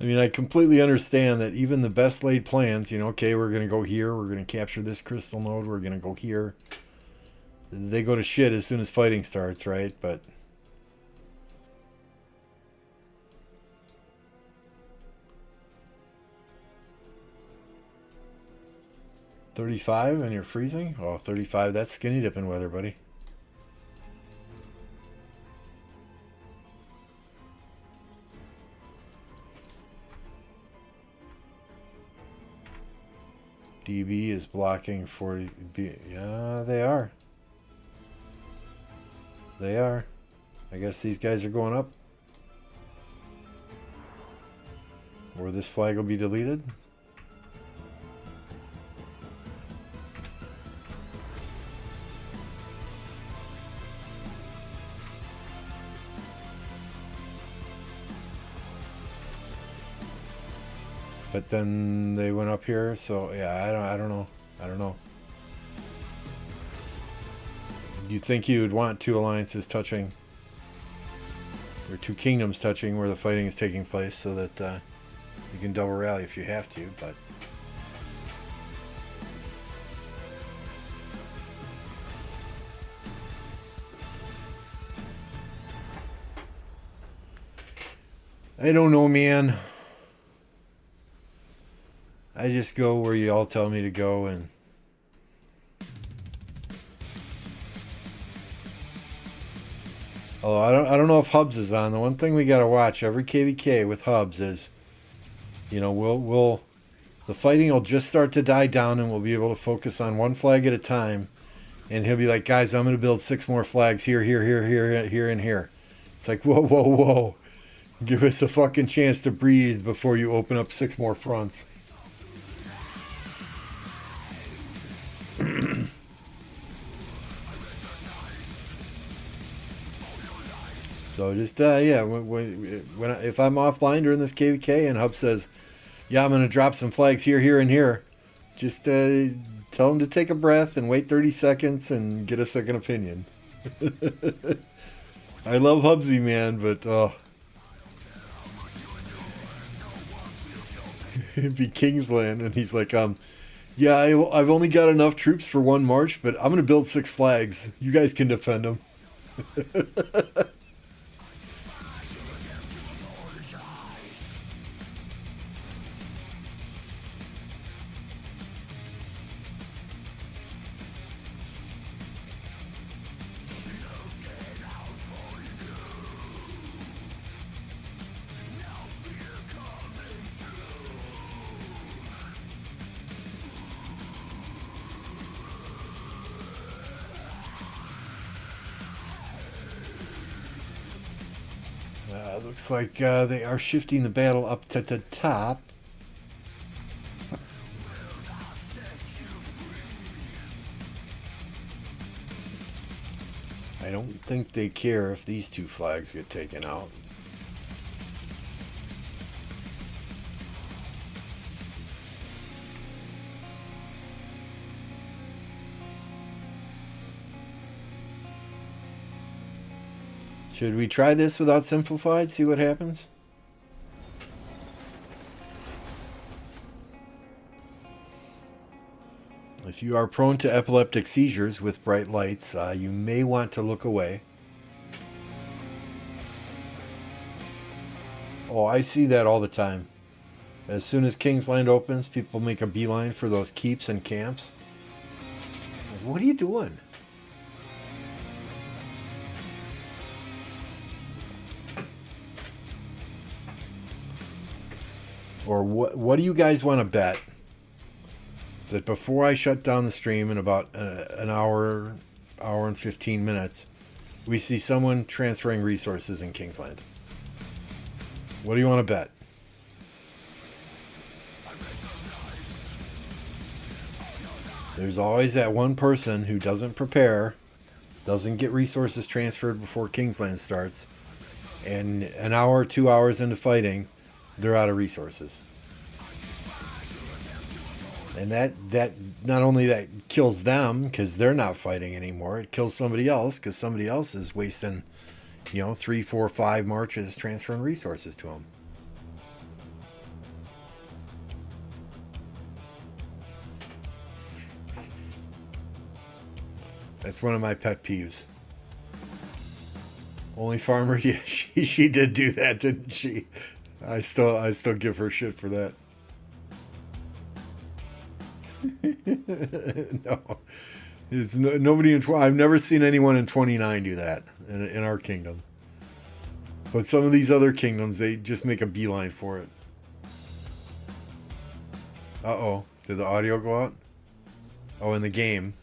I mean, I completely understand that even the best laid plans, okay, we're going to go here, we're going to capture this crystal node, we're going to go here. They go to shit as soon as fighting starts, right? But $35 and you're freezing? Oh, 35, that's skinny dipping weather, buddy. DB is blocking 40B. Yeah, they are. They are. I guess these guys are going up. Or this flag will be deleted. But then they went up here, so yeah, I don't know. You'd think you would want two alliances touching, or two kingdoms touching where the fighting is taking place, so that you can double rally if you have to, but I don't know, man. I just go where you all tell me to go, and although I don't know if Hubs is on. The one thing we gotta watch every KVK with Hubs is, we'll the fighting will just start to die down, and we'll be able to focus on one flag at a time, and he'll be like, guys, I'm gonna build 6 more flags here, here, here, here, here, and here. It's like, whoa, whoa, whoa, give us a fucking chance to breathe before you open up 6 more fronts. So just yeah, if I'm offline during this KVK and Hub says, yeah, I'm gonna drop some flags here, here, and here, just tell him to take a breath and wait 30 seconds and get a second opinion. I love Hubsy, man, but it'd be Kingsland, and he's like, yeah, I've only got enough troops for one march, but I'm gonna build 6 flags. You guys can defend them. Looks like they are shifting the battle up to the top. I don't think they care if these two flags get taken out. Should we try this without simplified? See what happens? If you are prone to epileptic seizures with bright lights, you may want to look away. Oh, I see that all the time. As soon as Kingsland opens, people make a beeline for those keeps and camps. What are you doing? Or what do you guys want to bet that before I shut down the stream in about an hour and 15 minutes, we see someone transferring resources in Kingsland? What do you want to bet? There's always that one person who doesn't prepare, doesn't get resources transferred before Kingsland starts, and an hour, 2 hours into fighting, they're out of resources. And that not only that kills them because they're not fighting anymore, it kills somebody else because somebody else is wasting, 3, 4, 5 marches transferring resources to them. That's one of my pet peeves. Only Farmer, yeah, she did do that, didn't she? I still give her shit for that. No, it's nobody in. I've never seen anyone in 29 do that in our kingdom. But some of these other kingdoms, they just make a beeline for it. Uh-oh, did the audio go out? Oh, in the game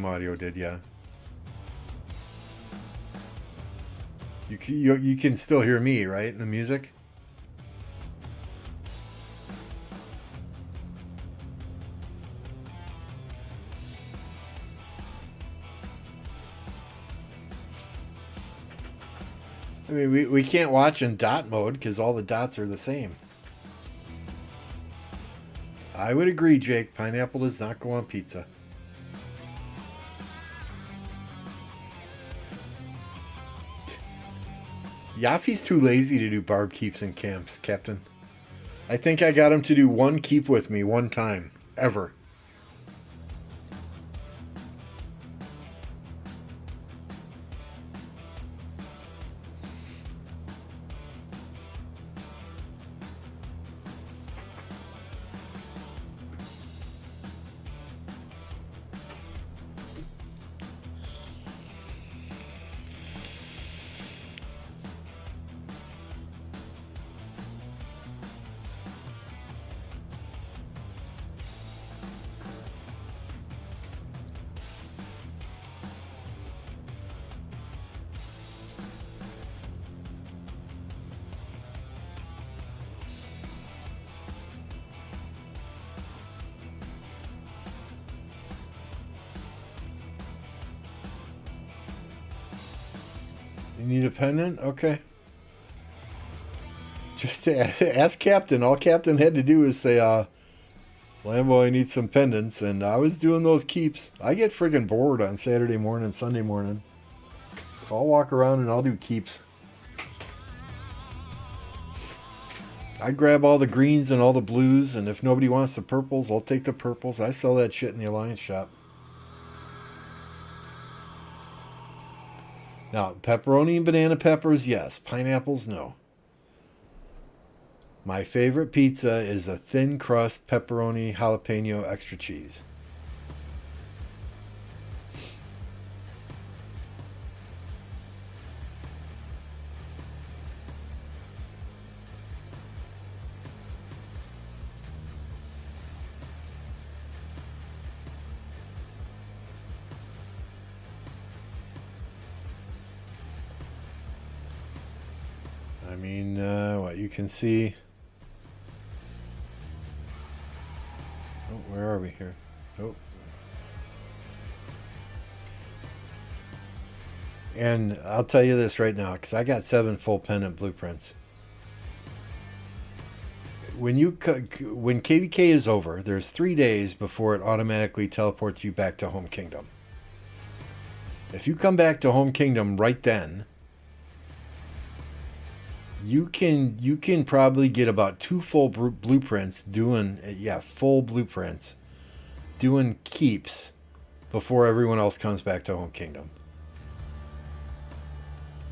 audio did, yeah. You can still hear me, right, in the music? I mean, we can't watch in dot mode because all the dots are the same. I would agree, Jake. Pineapple does not go on pizza. Yaffe's too lazy to do barb keeps and camps, Captain. I think I got him to do one keep with me one time, ever. You need a pendant? Okay. Just to ask Captain. All Captain had to do is say, Lambo, I need some pendants. And I was doing those keeps. I get friggin' bored on Saturday morning, Sunday morning. So I'll walk around and I'll do keeps. I grab all the greens and all the blues. And if nobody wants the purples, I'll take the purples. I sell that shit in the Alliance shop. Now, pepperoni and banana peppers, yes. Pineapples, no. My favorite pizza is a thin crust pepperoni jalapeno extra cheese. I'm mean, what you can see. Oh, where are we here? Oh. And I'll tell you this right now, because I got 7 full pendant blueprints. When KVK is over, there's 3 days before it automatically teleports you back to Home Kingdom. If you come back to Home Kingdom right then, you can probably get about 2 full blueprints doing full blueprints doing keeps before everyone else comes back to Home Kingdom.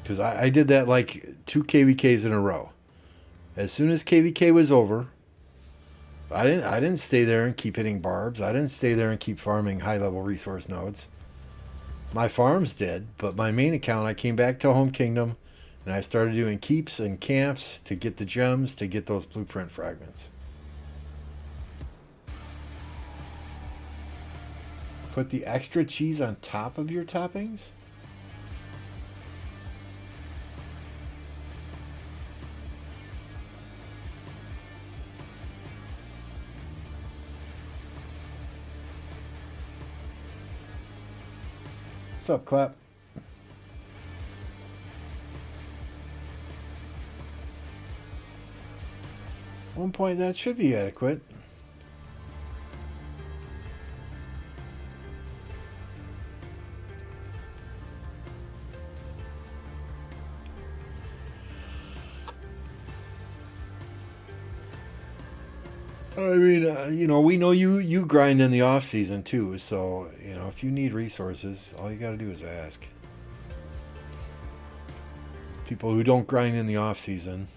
Because I did that like 2 KVKs in a row. As soon as KVK was over, I didn't stay there and keep hitting barbs. I didn't stay there and keep farming high-level resource nodes. My farms did, but my main account, I came back to Home Kingdom, and I started doing keeps and camps to get the gems, to get those blueprint fragments. Put the extra cheese on top of your toppings? What's up, Clap? One point, that should be adequate. I mean, we know you grind in the off season too, so if you need resources, all you got to do is ask. People who don't grind in the off season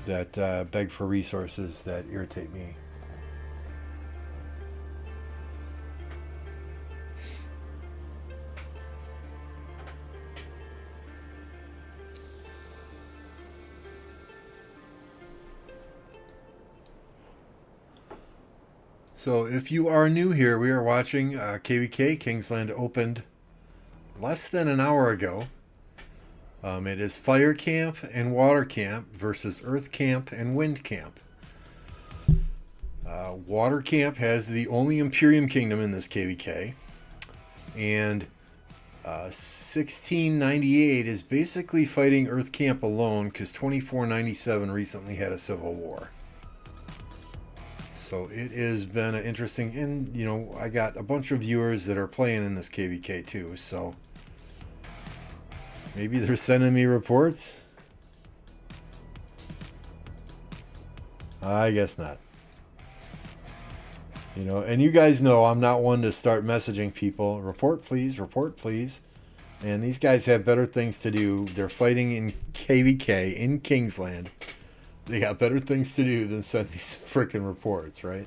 that beg for resources that irritate me. So if you are new here, we are watching KVK. Kingsland opened less than an hour ago. It is Fire Camp and Water Camp versus Earth Camp and Wind Camp. Water Camp has the only Imperium Kingdom in this KVK. And 1698 is basically fighting Earth Camp alone because 2497 recently had a civil war. So it has been an interesting, and I got a bunch of viewers that are playing in this KVK too, so maybe they're sending me reports. I guess not. And you guys know I'm not one to start messaging people, report please, and these guys have better things to do. They're fighting in KVK in Kingsland. They got better things to do than send me some freaking reports, right?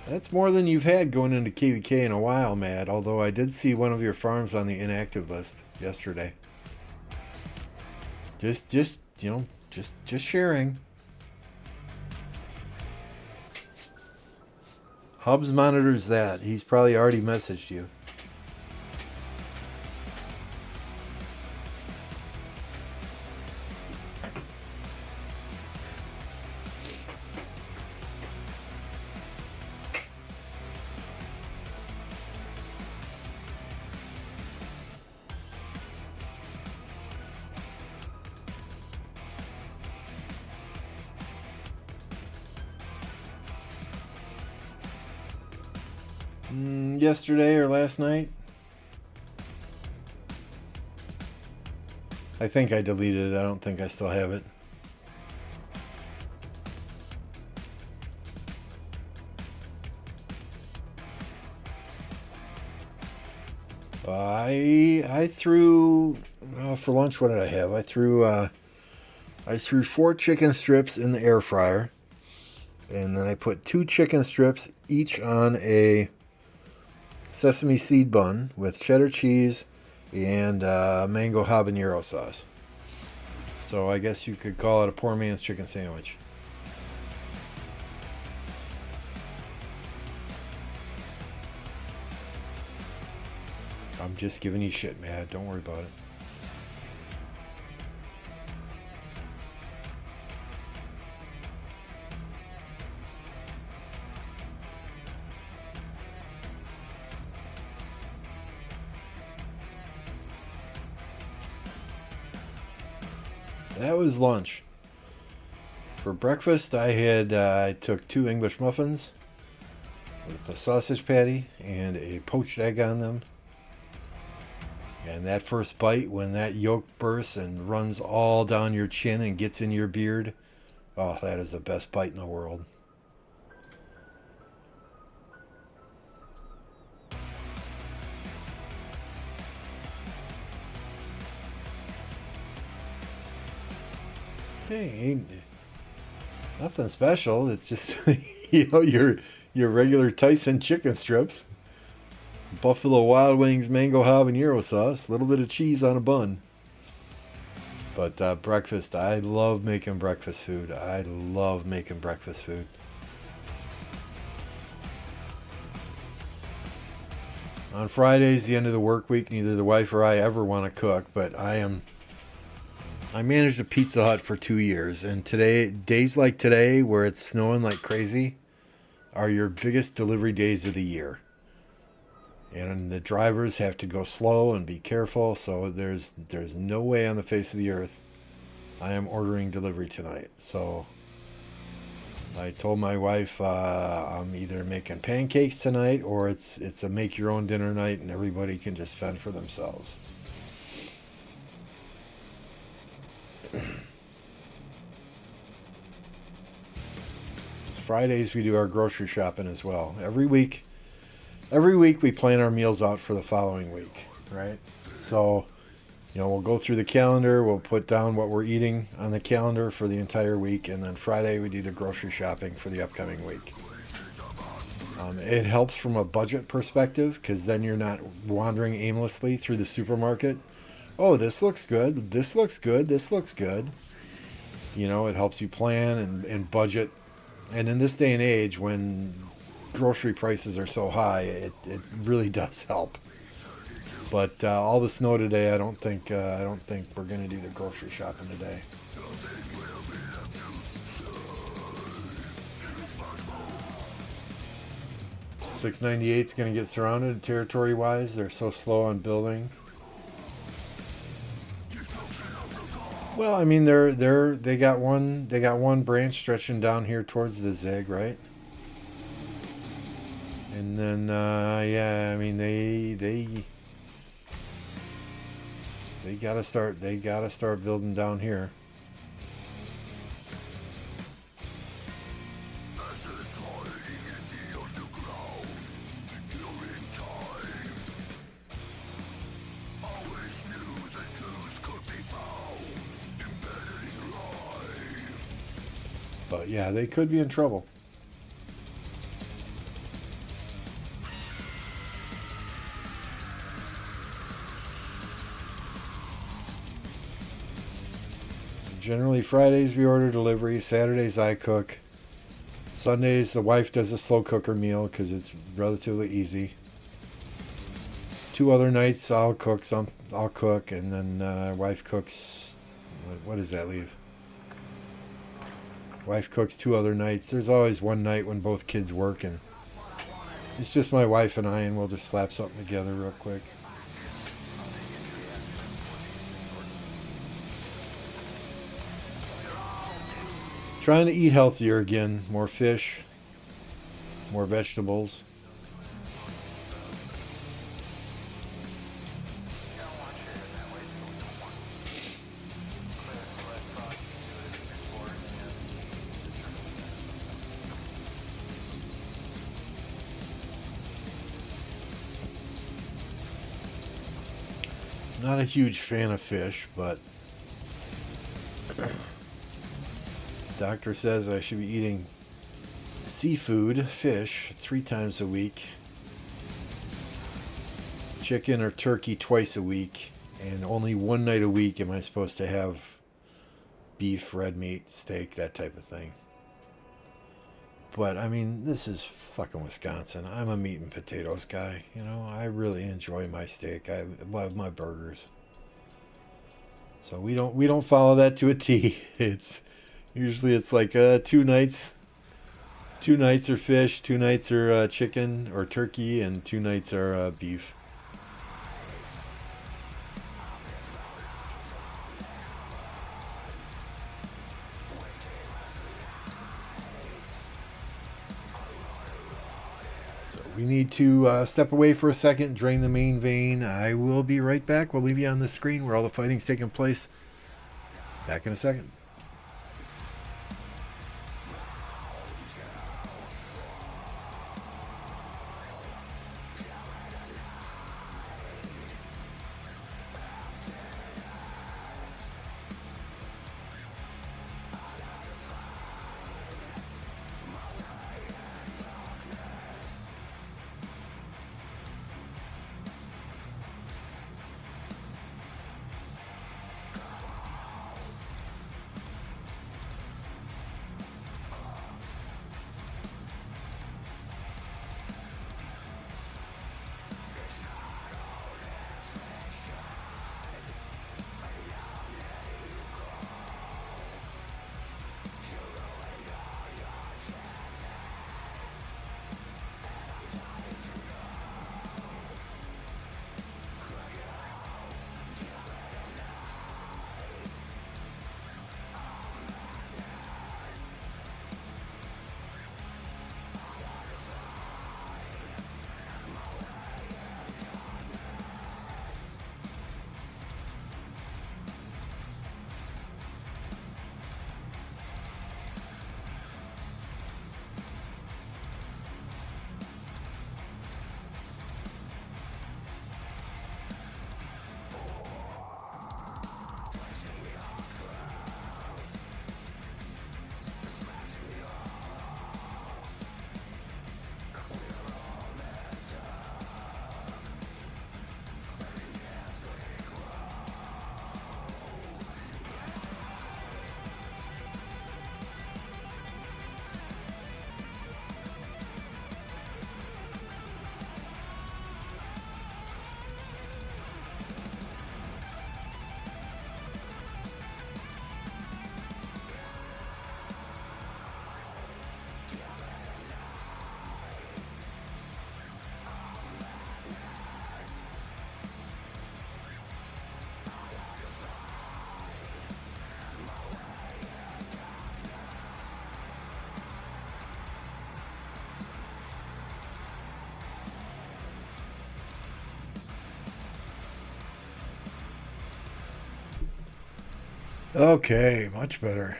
That's more than you've had going into KVK in a while, Matt. Although I did see one of your farms on the inactive list yesterday. Just sharing. Hubs monitors that. He's probably already messaged you. Yesterday or last night. I think I deleted it. I don't think I still have it. I threw for lunch. What did I have? I threw 4 chicken strips in the air fryer, and then I put 2 chicken strips each on a sesame seed bun with cheddar cheese and mango habanero sauce. So I guess you could call it a poor man's chicken sandwich. I'm just giving you shit, Matt. Don't worry about it. That was lunch. For breakfast, I took 2 English muffins with a sausage patty and a poached egg on them. And that first bite, when that yolk bursts and runs all down your chin and gets in your beard, oh, that is the best bite in the world. Hey, ain't nothing special. It's just your regular Tyson chicken strips, Buffalo Wild Wings mango habanero sauce, a little bit of cheese on a bun. But breakfast, I love making breakfast food. I love making breakfast food. On Fridays, the end of the work week, neither the wife or I ever want to cook, but I managed a Pizza Hut for 2 years, and days like today, where it's snowing like crazy, are your biggest delivery days of the year. And the drivers have to go slow and be careful, so there's no way on the face of the earth I am ordering delivery tonight. So I told my wife I'm either making pancakes tonight, or it's a make your own dinner night, and everybody can just fend for themselves. Fridays we do our grocery shopping as well. Every week we plan our meals out for the following week, right? So, we'll go through the calendar, we'll put down what we're eating on the calendar for the entire week, and then Friday we do the grocery shopping for the upcoming week. It helps from a budget perspective, because then you're not wandering aimlessly through the supermarket. Oh, this looks good, this looks good, this looks good. It helps you plan and budget. And in this day and age, when grocery prices are so high, it really does help. But all the snow today, I don't think we're gonna do the grocery shopping today. .698's gonna get surrounded territory-wise. They're so slow on building. Well, I mean, they got one branch stretching down here towards the zig, right? And then yeah, I mean they gotta start building down here. But yeah, they could be in trouble. Generally Fridays we order delivery, Saturdays I cook. Sundays the wife does a slow cooker meal because it's relatively easy. 2 other nights I'll cook, and then wife cooks. What does that leave? Wife cooks 2 other nights. There's always one night when both kids work, and it's just my wife and I, and we'll just slap something together real quick. Trying to eat healthier again. More fish, more vegetables. Not a huge fan of fish, but doctor says I should be eating seafood, fish, 3 times a week, chicken or turkey twice a week, and only 1 night a week am I supposed to have beef, red meat, steak, that type of thing. But I mean, this is fucking Wisconsin. I'm a meat and potatoes guy. You know, I really enjoy my steak. I love my burgers. So we don't follow that to a T. It's usually it's like 2 nights. 2 nights are fish, 2 nights are chicken or turkey, and 2 nights are beef. So we need to step away for a second, drain the main vein. I will be right back. We'll leave you on the screen where all the fighting's taking place. Back in a second. Okay, much better.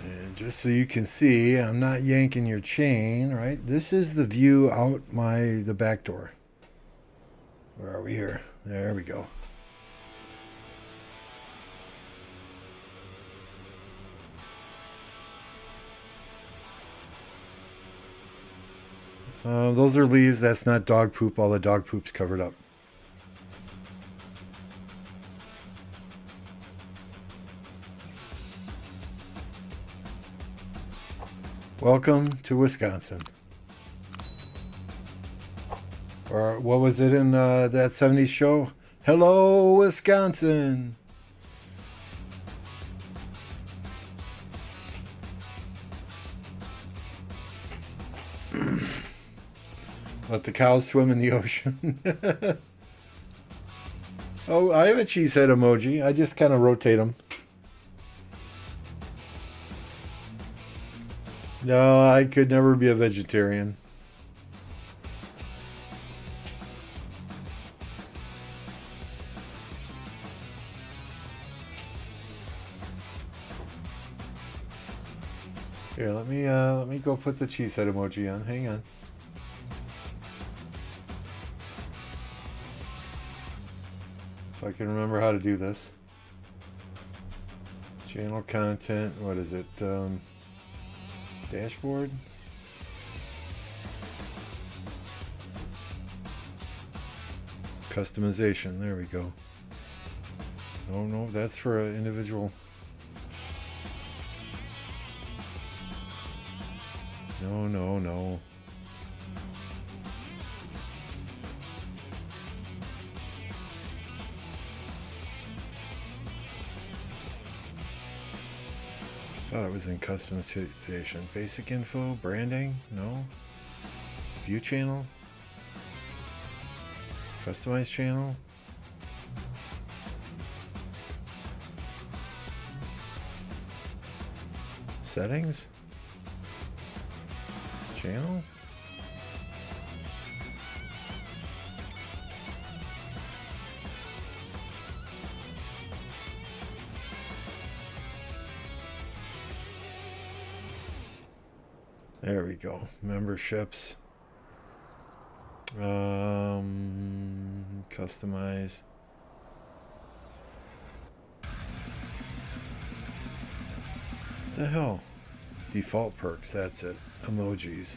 And just so you can see, I'm not yanking your chain, right? This is the view out the back door. Where are we here? There we go. Those are leaves. That's not dog poop. All the dog poop's covered up. Welcome to Wisconsin. Or what was it in that 70s show? Hello, Wisconsin. Let the cows swim in the ocean. Oh, I have a cheesehead emoji. I just kind of rotate them. No, I could never be a vegetarian. Here, let me go put the cheesehead emoji on. Hang on. If I can remember how to do this. Channel content. What is it? Dashboard. Customization. There we go. No, that's for an individual. No. Thought it was in customization. Basic info, branding, no. View channel, customize channel. Settings, channel. There we go. Memberships. Customize. What the hell? Default perks, that's it. Emojis.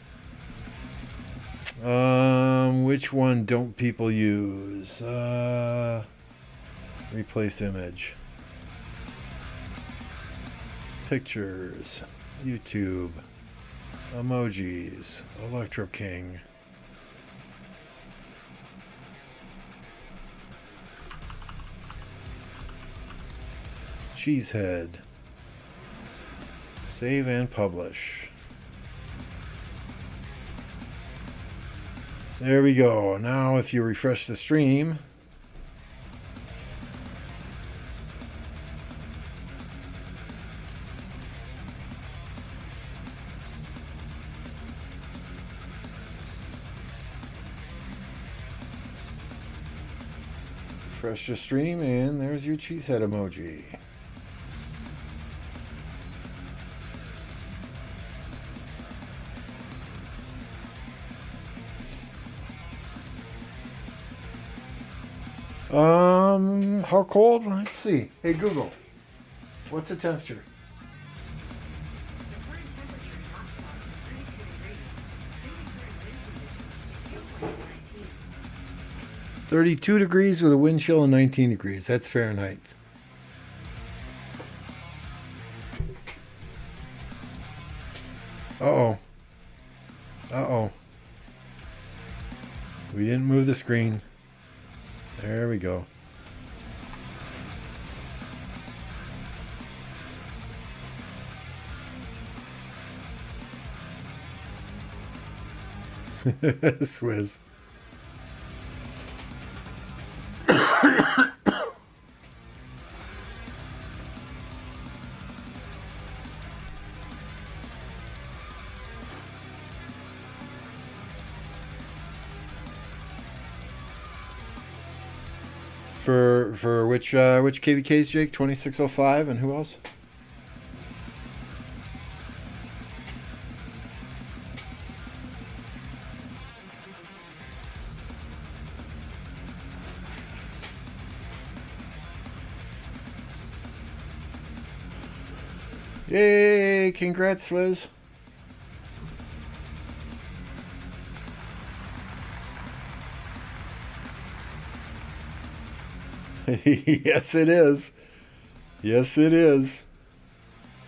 Which one don't people use? Replace image. Pictures. YouTube. Emojis. Electro King. Cheesehead. Save and publish. There we go. Now if you refresh the stream, refresh the stream and there's your cheesehead emoji. How cold? Let's see. Hey Google, what's the temperature? The current temperature in Oshkosh is 32 degrees. Feels like it's 19. 32 degrees with a wind chill of 19 degrees. That's Fahrenheit. Uh-oh. Uh-oh. We didn't move the screen. There we go. Swizz. For which KVKs, Jake? 2605 and who else? Yay! Congrats, Swizz. Yes, it is. Yes, it is.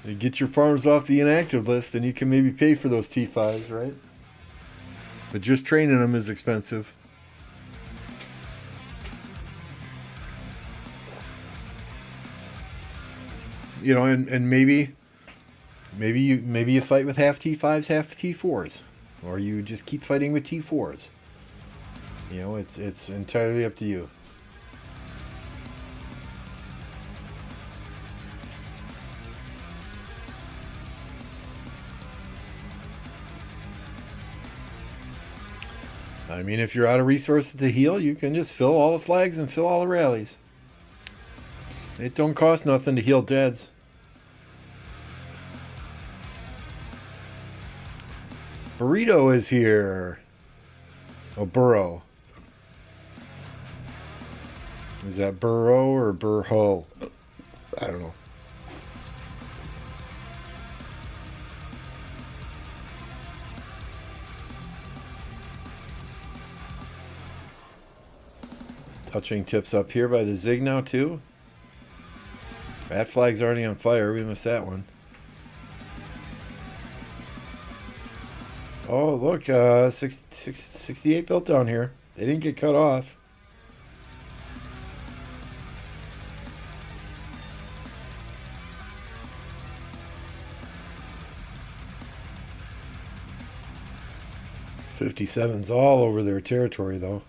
You get your farms off the inactive list, and you can maybe pay for those T5s, right? But just training them is expensive. You know, and maybe you fight with half T5s, half T4s, or you just keep fighting with T4s. You know, it's entirely up to you. I mean, if you're out of resources to heal, you can just fill all the flags and fill all the rallies. It don't cost nothing to heal deads. Burrito is here. Oh, Burrow. Is that Burrow or Burho? I don't know. Touching tips up here by the Zig now too. That flag's already on fire. We missed that one. Oh, look. 68 built down here. They didn't get cut off. '57's all over their territory, though.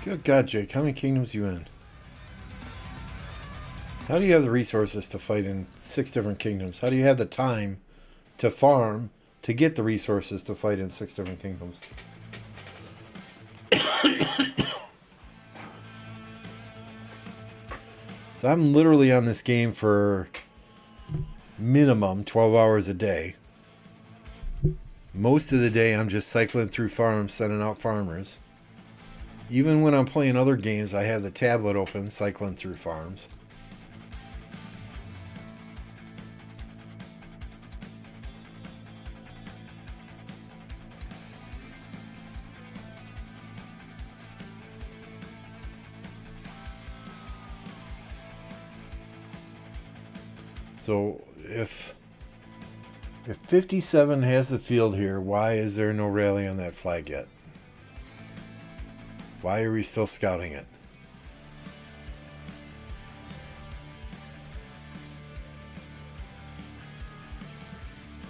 Good God, Jake, how many kingdoms you in? How do you have the resources to fight in 6 different kingdoms? How do you have the time to farm to get the resources to fight in 6 different kingdoms? So I'm literally on this game for minimum 12 hours a day. Most of the day I'm just cycling through farms, sending out farmers. Even when I'm playing other games, I have the tablet open, cycling through farms. So if 57 has the field here, why is there no rally on that flag yet? Why are we still scouting it?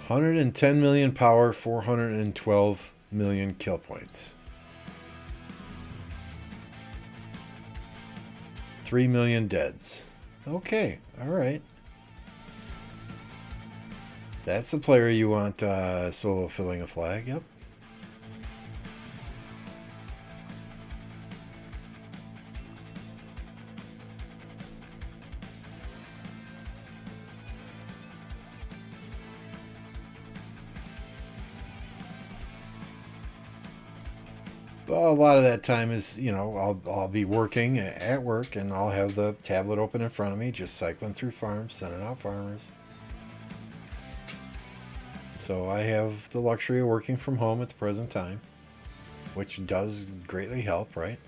$110 million power, 412 million kill points. 3 million deads. Okay, alright. That's the player you want solo filling a flag, yep. Well, a lot of that time is, you know, I'll be working at work and I'll have the tablet open in front of me, just cycling through farms, sending out farmers. So I have the luxury of working from home at the present time, which does greatly help, right?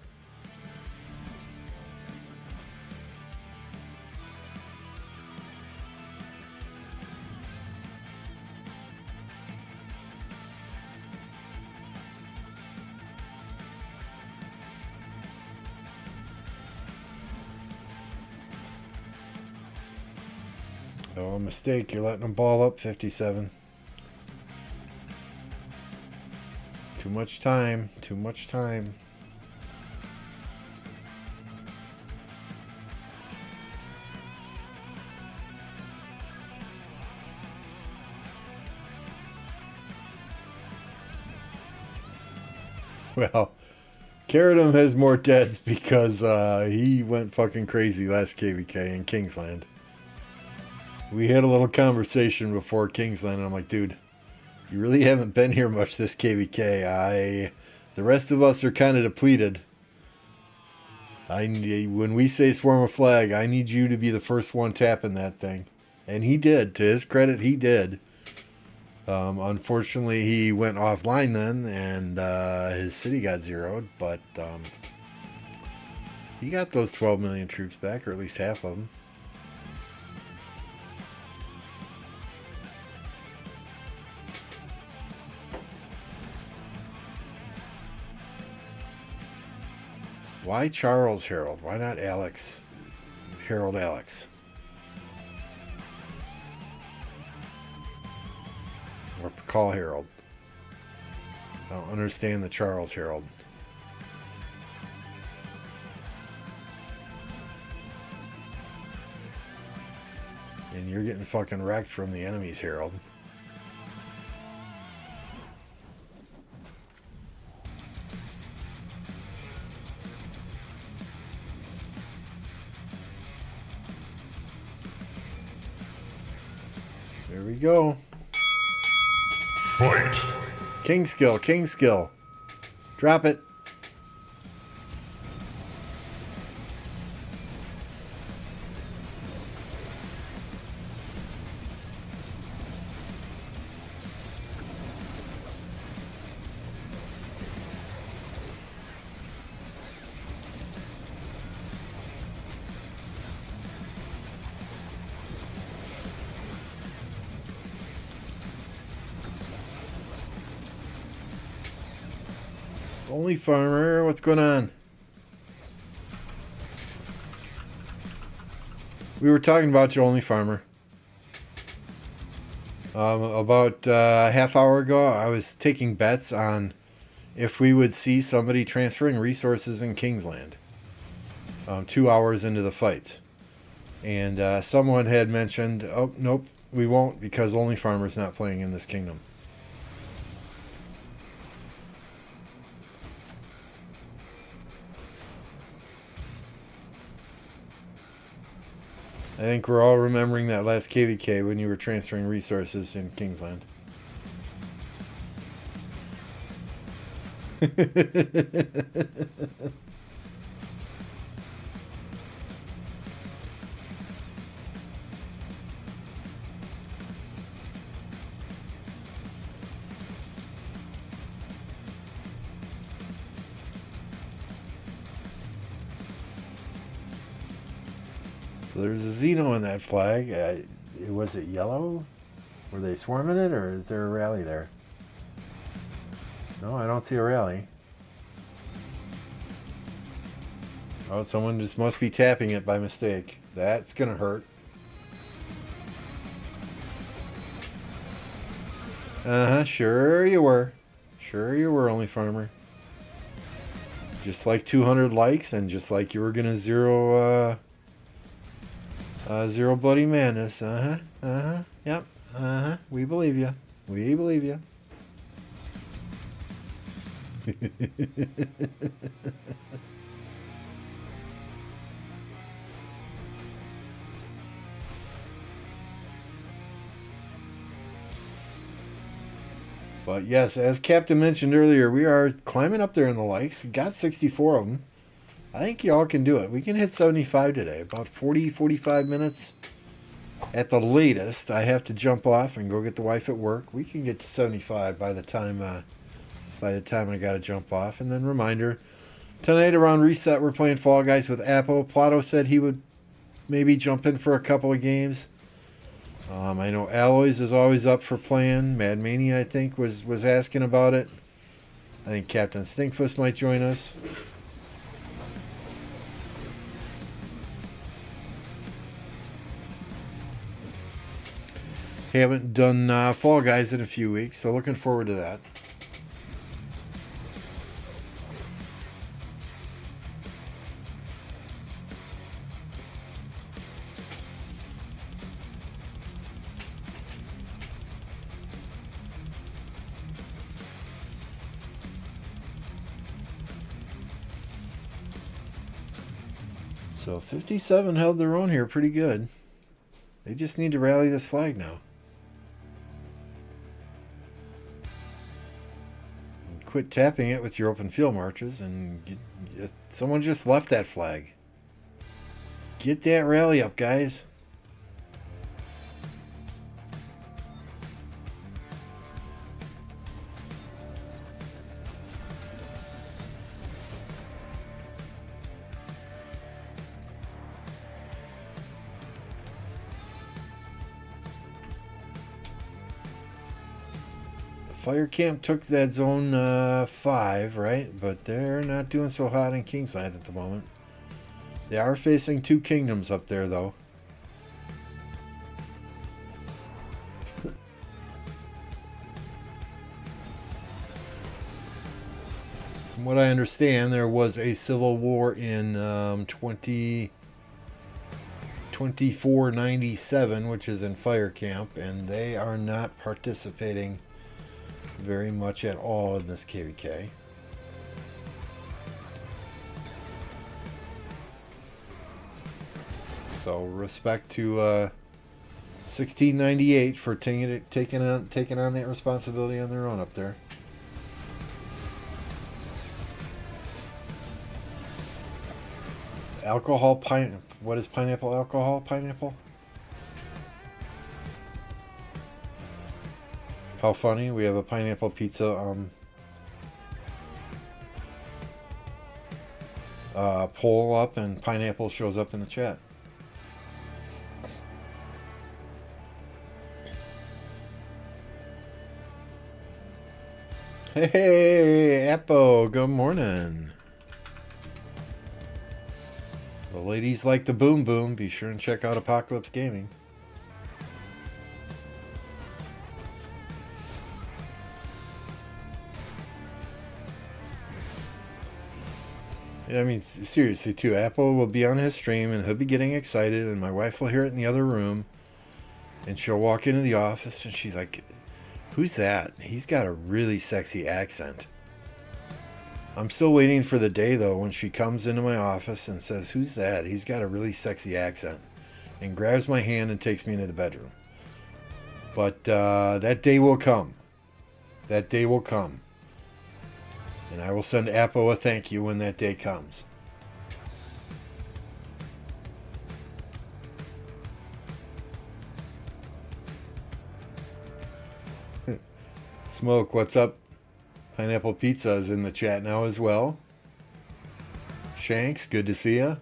Oh, mistake. You're letting them ball up, 57. Too much time. Too much time. Well, Caradum has more deaths because he went fucking crazy last KVK in Kingsland. We had a little conversation before Kingsland, and I'm like, dude, you really haven't been here much this KVK. The rest of us are kind of depleted. When we say swarm a flag, I need you to be the first one tapping that thing. And he did. To his credit, he did. Unfortunately, he went offline then, and his city got zeroed. But he got those 12 million troops back, or at least half of them. Why Charles Harold? Why not Alex? Harold Alex? Or call Harold. I don't understand the Charles Harold. And you're getting fucking wrecked from the enemies, Harold. There we go. Fight. King skill, king skill. Drop it. Only Farmer, what's going on? We were talking about you, Only Farmer. About a half hour ago, I was taking bets on if we would see somebody transferring resources in Kingsland 2 hours into the fights. And someone had mentioned, oh, nope, we won't because Only Farmer's not playing in this kingdom. I think we're all remembering that last KVK when you were transferring resources in Kingsland. So there's a Xeno in that flag. Was it yellow? Were they swarming it, or is there a rally there? No, I don't see a rally. Oh, someone just must be tapping it by mistake. That's gonna hurt. Uh-huh, sure you were. Sure you were, Only Farmer. Just like 200 likes, and just like you were gonna zero bloody madness. Yep. We believe you. We believe you. But yes, as Captain mentioned earlier, we are climbing up there in the likes. We got 64 of them. I think y'all can do it. We can hit 75 today. About 40, 45 minutes at the latest. I have to jump off and go get the wife at work. We can get to 75 by the time I got to jump off. And then reminder, tonight around reset, we're playing Fall Guys with Apple. Plato said he would maybe jump in for a couple of games. I know Alloys is always up for playing. Mad Mania, I think, was asking about it. I think Captain Stinkfist might join us. Haven't done Fall Guys in a few weeks, so looking forward to that. So 57 held their own here pretty good. They just need to rally this flag now. And quit tapping it with your open field marches, and someone just left that flag. Get that rally up, guys. Fire Camp took that zone 5, right? But they're not doing so hot in Kingsland at the moment. They are facing 2 kingdoms up there, though. From what I understand, there was a civil war in 2497, which is in Fire Camp, and they are not participating very much at all in this KVK. So respect to 1698 for taking on that responsibility on their own up there. Alcohol what is pineapple alcohol? Pineapple? How funny, we have a pineapple pizza poll up and pineapple shows up in the chat. Hey, Appo, good morning. The ladies like the boom boom. Be sure and check out Apocalypse Gaming. I mean, seriously, too. Apple will be on his stream and he'll be getting excited, and my wife will hear it in the other room. And she'll walk into the office and she's like, "Who's that? He's got a really sexy accent." I'm still waiting for the day, though, when she comes into my office and says, "Who's that? He's got a really sexy accent," and grabs my hand and takes me into the bedroom. But that day will come. That day will come. And I will send Appo a thank you when that day comes. Smoke, what's up? Pineapple Pizza is in the chat now as well. Shanks, good to see ya.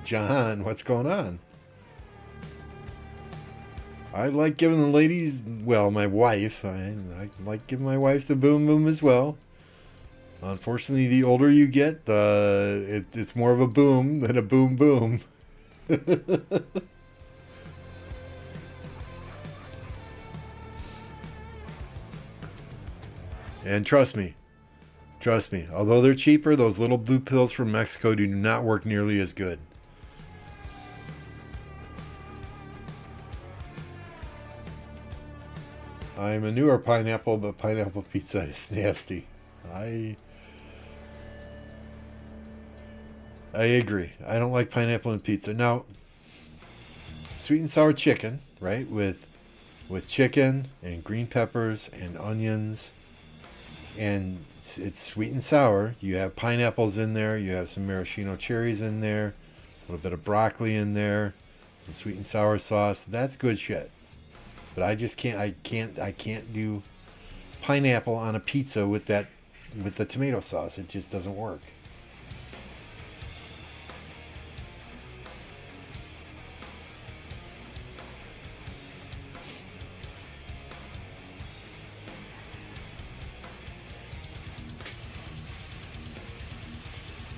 John, what's going on? I like giving the ladies, well, my wife, I like giving my wife the boom boom as well. Unfortunately, the older you get, it's more of a boom than a boom boom. And trust me, although they're cheaper, those little blue pills from Mexico do not work nearly as good. I'm a newer pineapple, but pineapple pizza is nasty. I agree. I don't like pineapple in pizza. Now, sweet and sour chicken, right? With chicken and green peppers and onions, and it's sweet and sour. You have pineapples in there. You have some maraschino cherries in there, a little bit of broccoli in there, some sweet and sour sauce. That's good shit. But I just can't. I can't do pineapple on a pizza with the tomato sauce. It just doesn't work.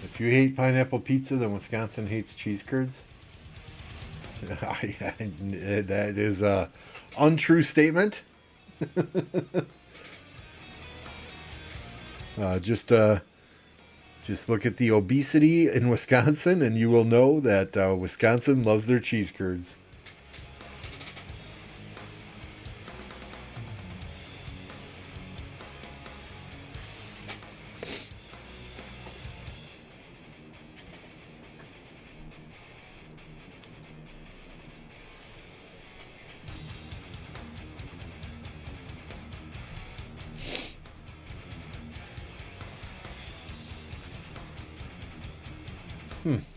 If you hate pineapple pizza, then Wisconsin hates cheese curds. That is a untrue statement. Just look at the obesity in Wisconsin, and you will know that Wisconsin loves their cheese curds.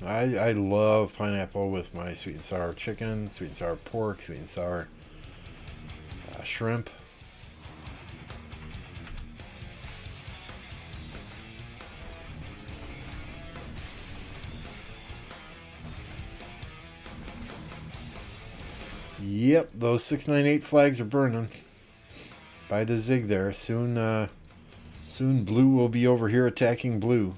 I love pineapple with my sweet and sour chicken, sweet and sour pork, sweet and sour shrimp. Yep, those 698 flags are burning by the zig there. Soon blue will be over here attacking blue.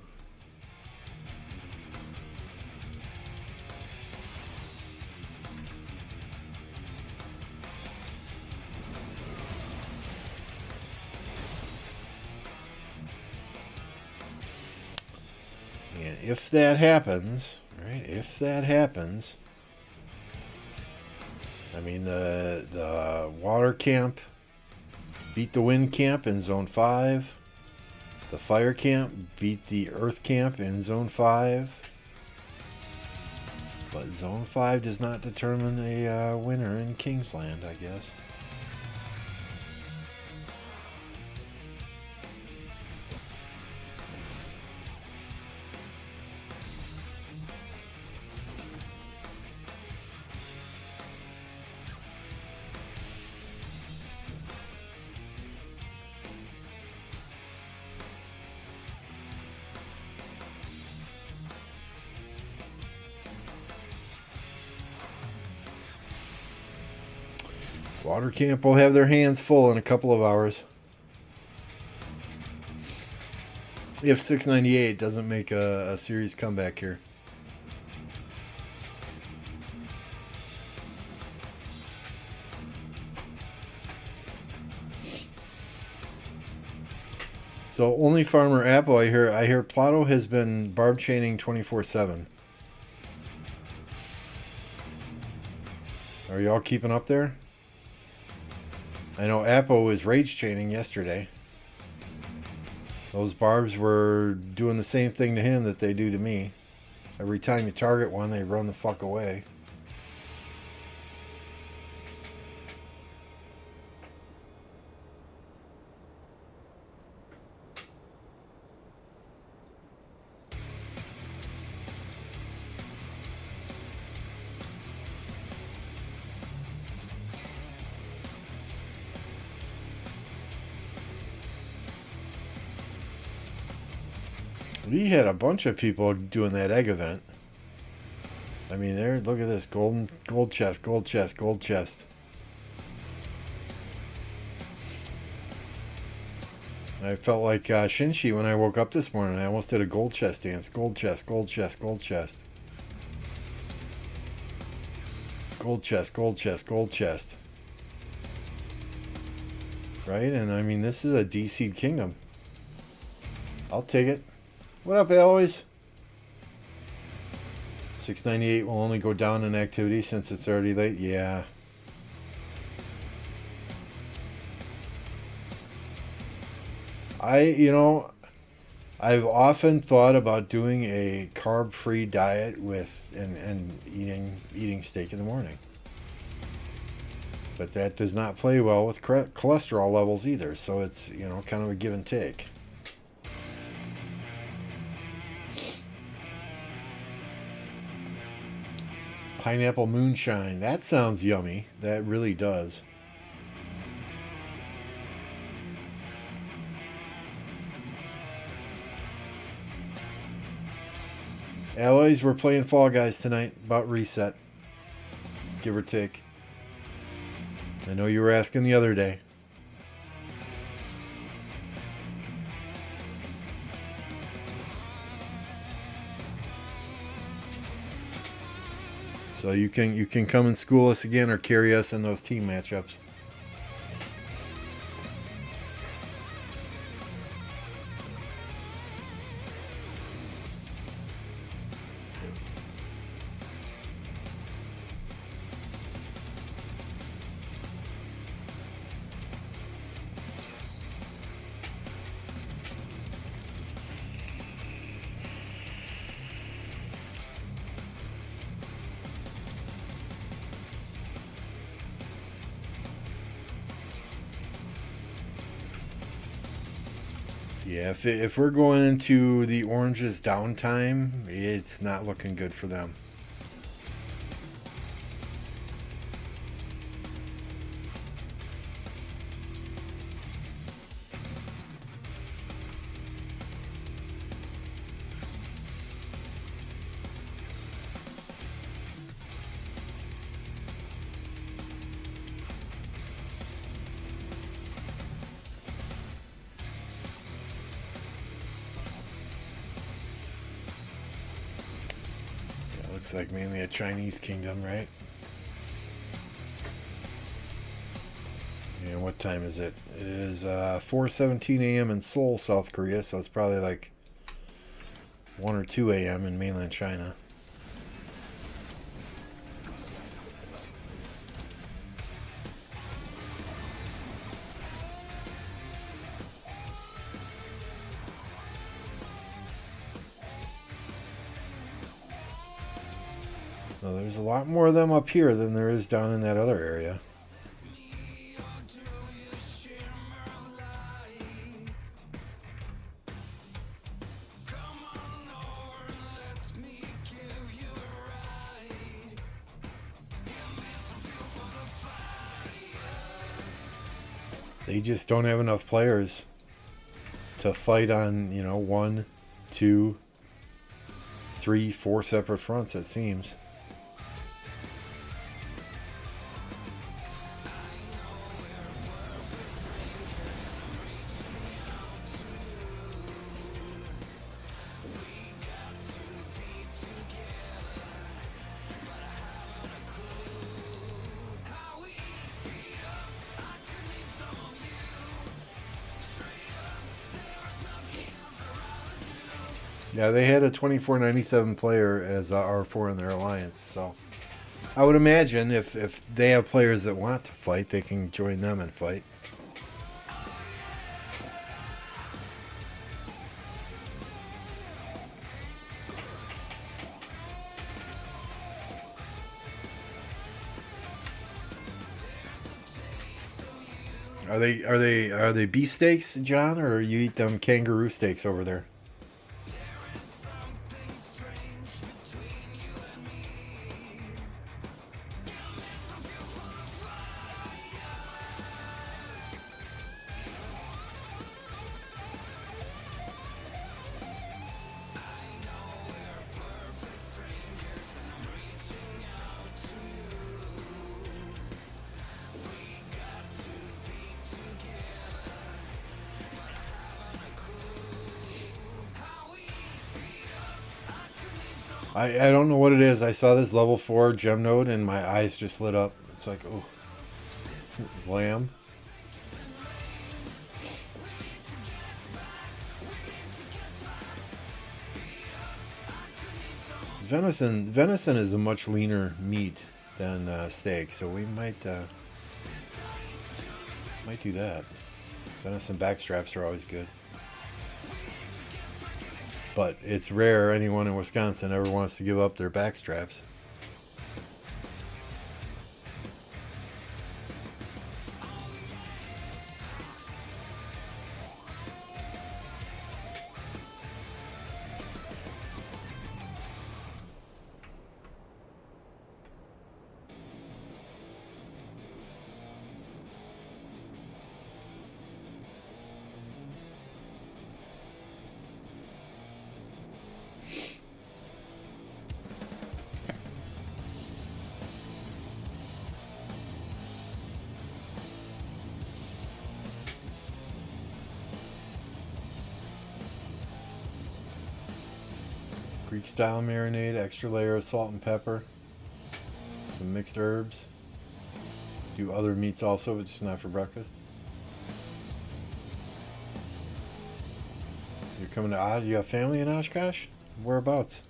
And if that happens, right? If that happens, I mean the water camp beat the wind camp in zone 5. The fire camp beat the earth camp in zone 5. But zone 5 does not determine a winner in Kingsland, I guess. Water Camp will have their hands full in a couple of hours. If 698 doesn't make a serious comeback here. So only Farmer Apple, I hear Plato has been barb chaining 24/7. Are y'all keeping up there? I know Apple was rage chaining yesterday. Those barbs were doing the same thing to him that they do to me. Every time you target one, they run the fuck away. We had a bunch of people doing that egg event. I mean, there. Look at this gold chest, gold chest, gold chest. I felt like Shinshi when I woke up this morning. I almost did a gold chest dance. Gold chest, gold chest, gold chest. Gold chest, gold chest, gold chest. Right? And I mean, this is a D-Seed Kingdom. I'll take it. What up, Aloys? 698 will only go down in activity since it's already late. Yeah. I've often thought about doing a carb-free diet with and eating steak in the morning. But that does not play well with cholesterol levels either, so it's, kind of a give and take. Pineapple moonshine. That sounds yummy. That really does. Alloys, we're playing Fall Guys tonight. About reset. Give or take. I know you were asking the other day. So you can come and school us again or carry us in those team matchups. Yeah, if we're going into the Oranges downtime, it's not looking good for them. Looks like mainly a Chinese kingdom, right? And what time is it? It is 4:17 a.m. in Seoul, South Korea, so it's probably like 1 or 2 a.m. in mainland China. So there's a lot more of them up here than there is down in that other area. They just don't have enough players to fight on, 1, 2, 3, 4 separate fronts, it seems. Yeah, they had a 2497 player as R4 in their alliance, so I would imagine if they have players that want to fight, they can join them and fight. Are they beef steaks, John, or you eat them kangaroo steaks over there? I don't know what it is. I saw this level 4 gem node and my eyes just lit up. It's like, oh, lamb. Venison is a much leaner meat than steak, so we might do that. Venison backstraps are always good. But it's rare anyone in Wisconsin ever wants to give up their backstraps. Greek style marinade, extra layer of salt and pepper, some mixed herbs. Do other meats also, but just not for breakfast. You're coming to Osh? You have family in Oshkosh? Whereabouts?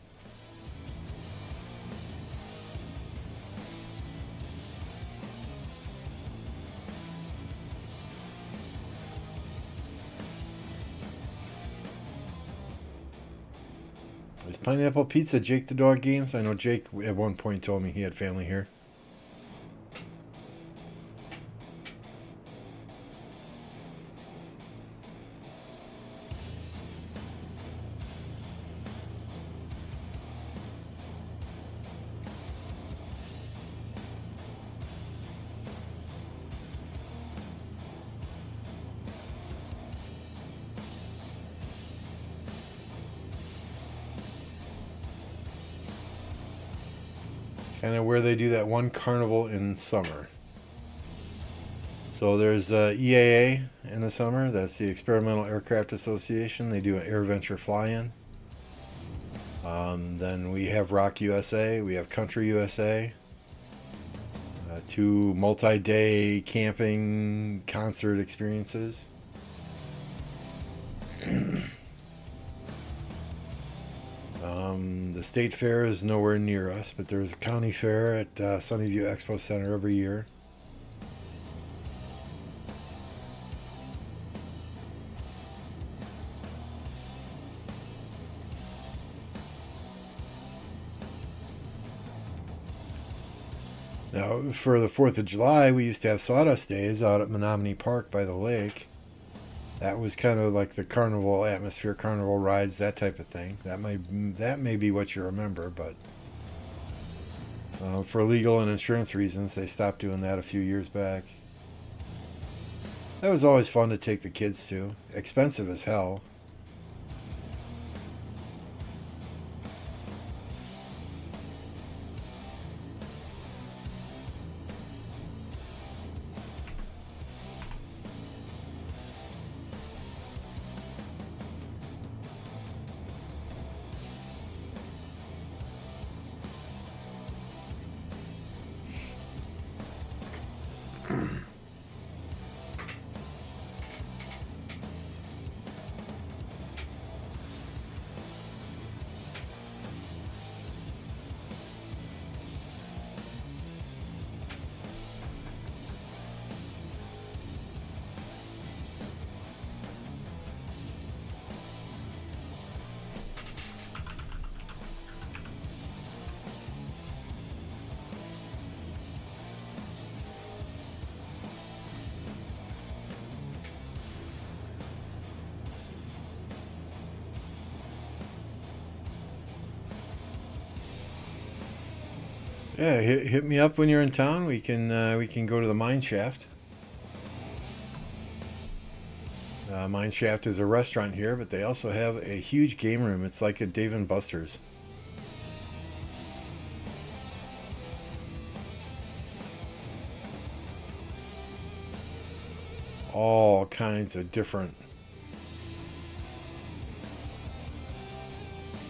Is Pineapple Pizza Jake the Dog Games? I know Jake at one point told me he had family here. Kind of where they do that one carnival in summer. So there's EAA in the summer. That's the Experimental Aircraft Association. They do an air venture fly-in. Then we have Rock USA. We have Country USA. Two multi-day camping concert experiences. The state fair is nowhere near us, but there's a county fair at Sunnyview Expo Center every year. Now, for the 4th of July, we used to have sawdust days out at Menominee Park by the lake. That was kind of like the carnival atmosphere, carnival rides, that type of thing. That may be what you remember, but for legal and insurance reasons, they stopped doing that a few years back. That was always fun to take the kids to. Expensive as hell. Yeah, hit me up when you're in town. We can go to the mine shaft. Mine shaft is a restaurant here, but they also have a huge game room. It's like a Dave and Buster's. All kinds of different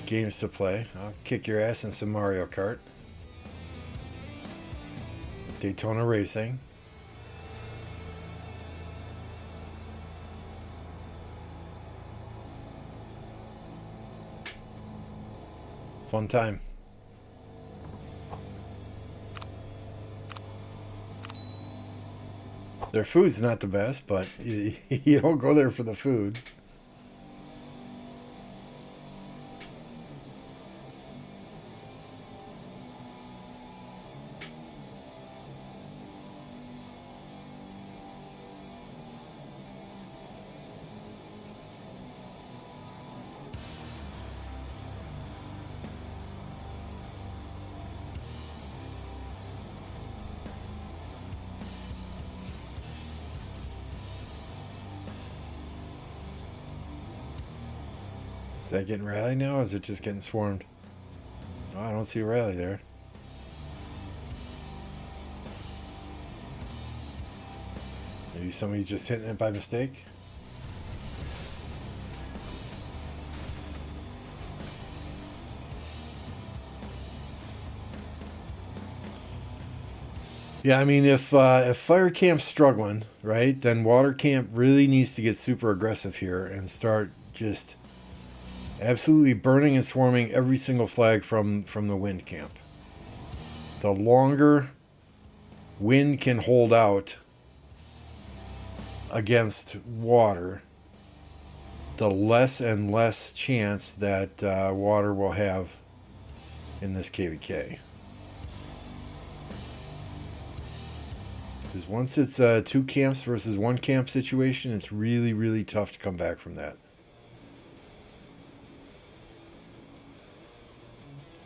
games to play. I'll kick your ass in some Mario Kart. Daytona Racing. Fun time. Their food's not the best, but you don't go there for the food. Is that getting rally now, or is it just getting swarmed? Oh, I don't see a rally there. Maybe somebody's just hitting it by mistake. Yeah, I mean, if fire camp's struggling, right, then water camp really needs to get super aggressive here and start just absolutely burning and swarming every single flag from the wind camp. The longer wind can hold out against water, the less and less chance that water will have in this KVK. Because once it's two camps versus one camp situation, it's really, really tough to come back from that.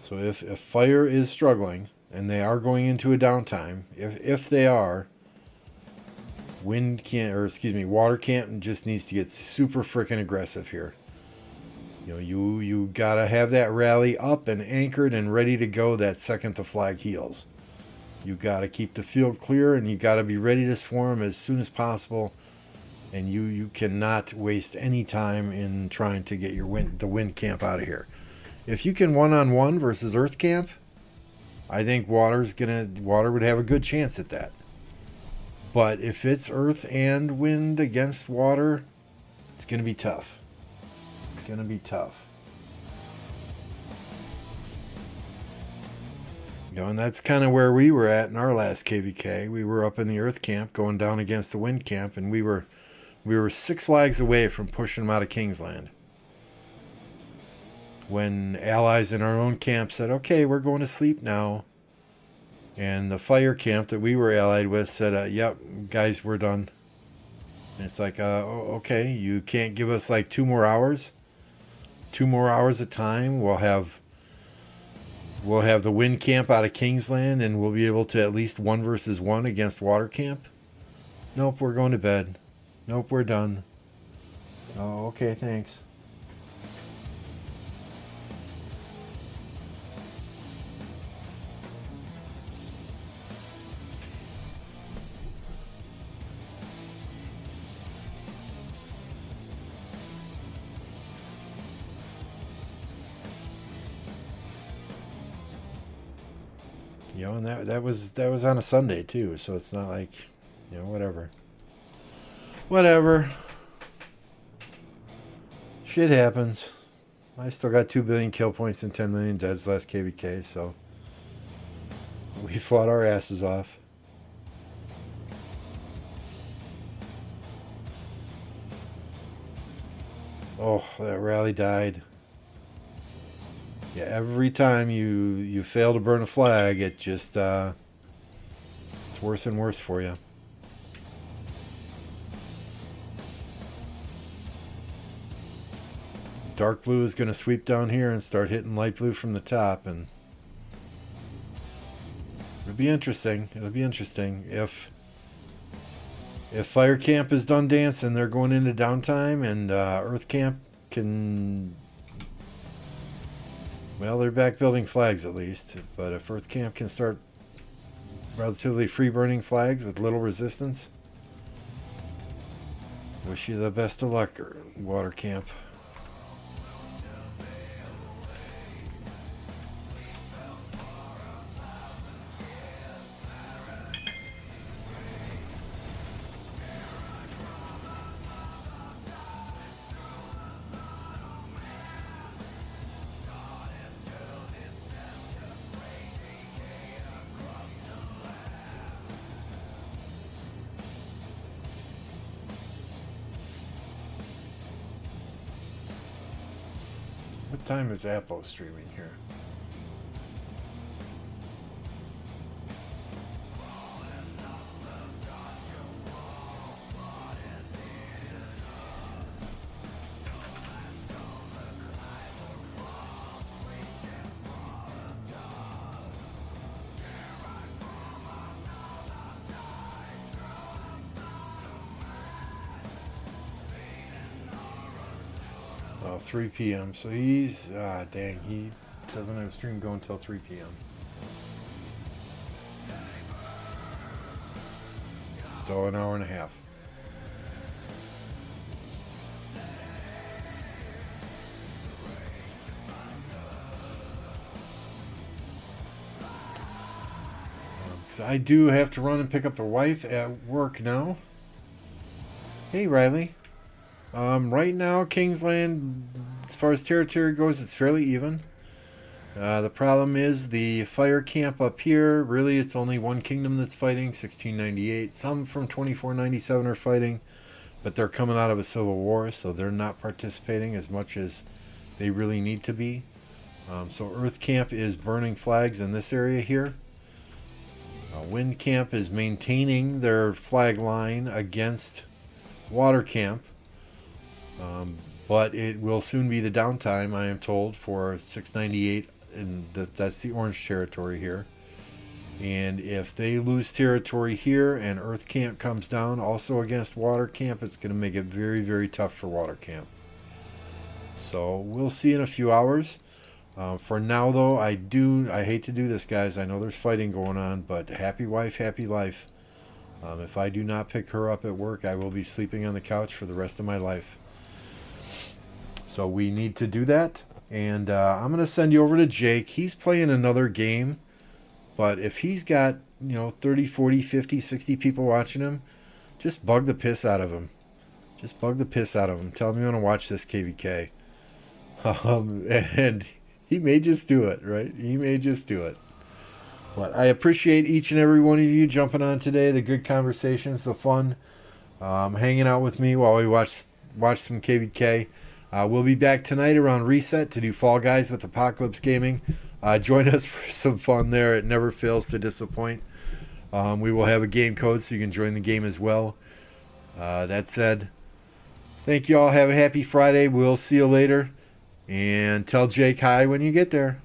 So if fire is struggling, and they are going into a downtime, if they are, water camp just needs to get super freaking aggressive here. You know, you gotta have that rally up and anchored and ready to go that second the flag heals. You gotta keep the field clear, and you gotta be ready to swarm as soon as possible. And you cannot waste any time in trying to get the wind camp out of here. If you can one-on-one versus earth camp, I think water would have a good chance at that. But if it's earth and wind against water, it's gonna be tough. It's gonna be tough. You know, and that's kind of where we were at in our last KVK. We were up in the earth camp going down against the wind camp, and we were 6 flags away from pushing them out of Kingsland. When allies in our own camp said, okay, we're going to sleep now. And the fire camp that we were allied with said, yep, guys, we're done. And it's like, okay, you can't give us like 2 more hours? 2 more hours of time? We'll have the wind camp out of Kingsland, and we'll be able to at least 1 versus 1 against water camp? Nope, we're going to bed. Nope, we're done. Oh, okay, thanks. You know, and that was on a Sunday too, so it's not like, you know, whatever. Shit happens. I still got 2 billion kill points and 10 million deads last KVK, so we fought our asses off. Oh, that rally died. Yeah, every time you fail to burn a flag, it just it's worse and worse for you. Dark blue is going to sweep down here and start hitting light blue from the top, and It'll be interesting. It'll be interesting. If Fire Camp is done dancing, they're going into downtime, and Earth Camp can... Well, they're back building flags at least. But if Earth Camp can start relatively free burning flags with little resistance, wish you the best of luck, Water Camp. What time is Apple streaming here? Oh, 3 p.m. So he's... dang, he doesn't have a stream going until 3 p.m. So an hour and a half. So I do have to run and pick up the wife at work now. Hey, Riley. Right now, Kingsland, as far as territory goes, it's fairly even. The problem is the fire camp up here, really it's only one kingdom that's fighting, 1698. Some from 2497 are fighting, but they're coming out of a civil war, so they're not participating as much as they really need to be. So Earth Camp is burning flags in this area here. Wind Camp is maintaining their flag line against Water Camp. But it will soon be the downtime, I am told, for 698, and that's the orange territory here. And if they lose territory here and Earth Camp comes down also against Water Camp, it's going to make it very, very tough for Water Camp. So we'll see in a few hours. For now, though, I hate to do this, guys. I know there's fighting going on, but happy wife, happy life. If I do not pick her up at work, I will be sleeping on the couch for the rest of my life. So we need to do that. And I'm going to send you over to Jake. He's playing another game. But if he's got, 30, 40, 50, 60 people watching him, just bug the piss out of him. Just bug the piss out of him. Tell him you want to watch this KVK. And he may just do it, right? He may just do it. But I appreciate each and every one of you jumping on today. The good conversations, the fun, hanging out with me while we watch some KVK. We'll be back tonight around Reset to do Fall Guys with Apocalypse Gaming. Join us for some fun there. It never fails to disappoint. We will have a game code so you can join the game as well. That said, thank you all. Have a happy Friday. We'll see you later. And tell Jake hi when you get there.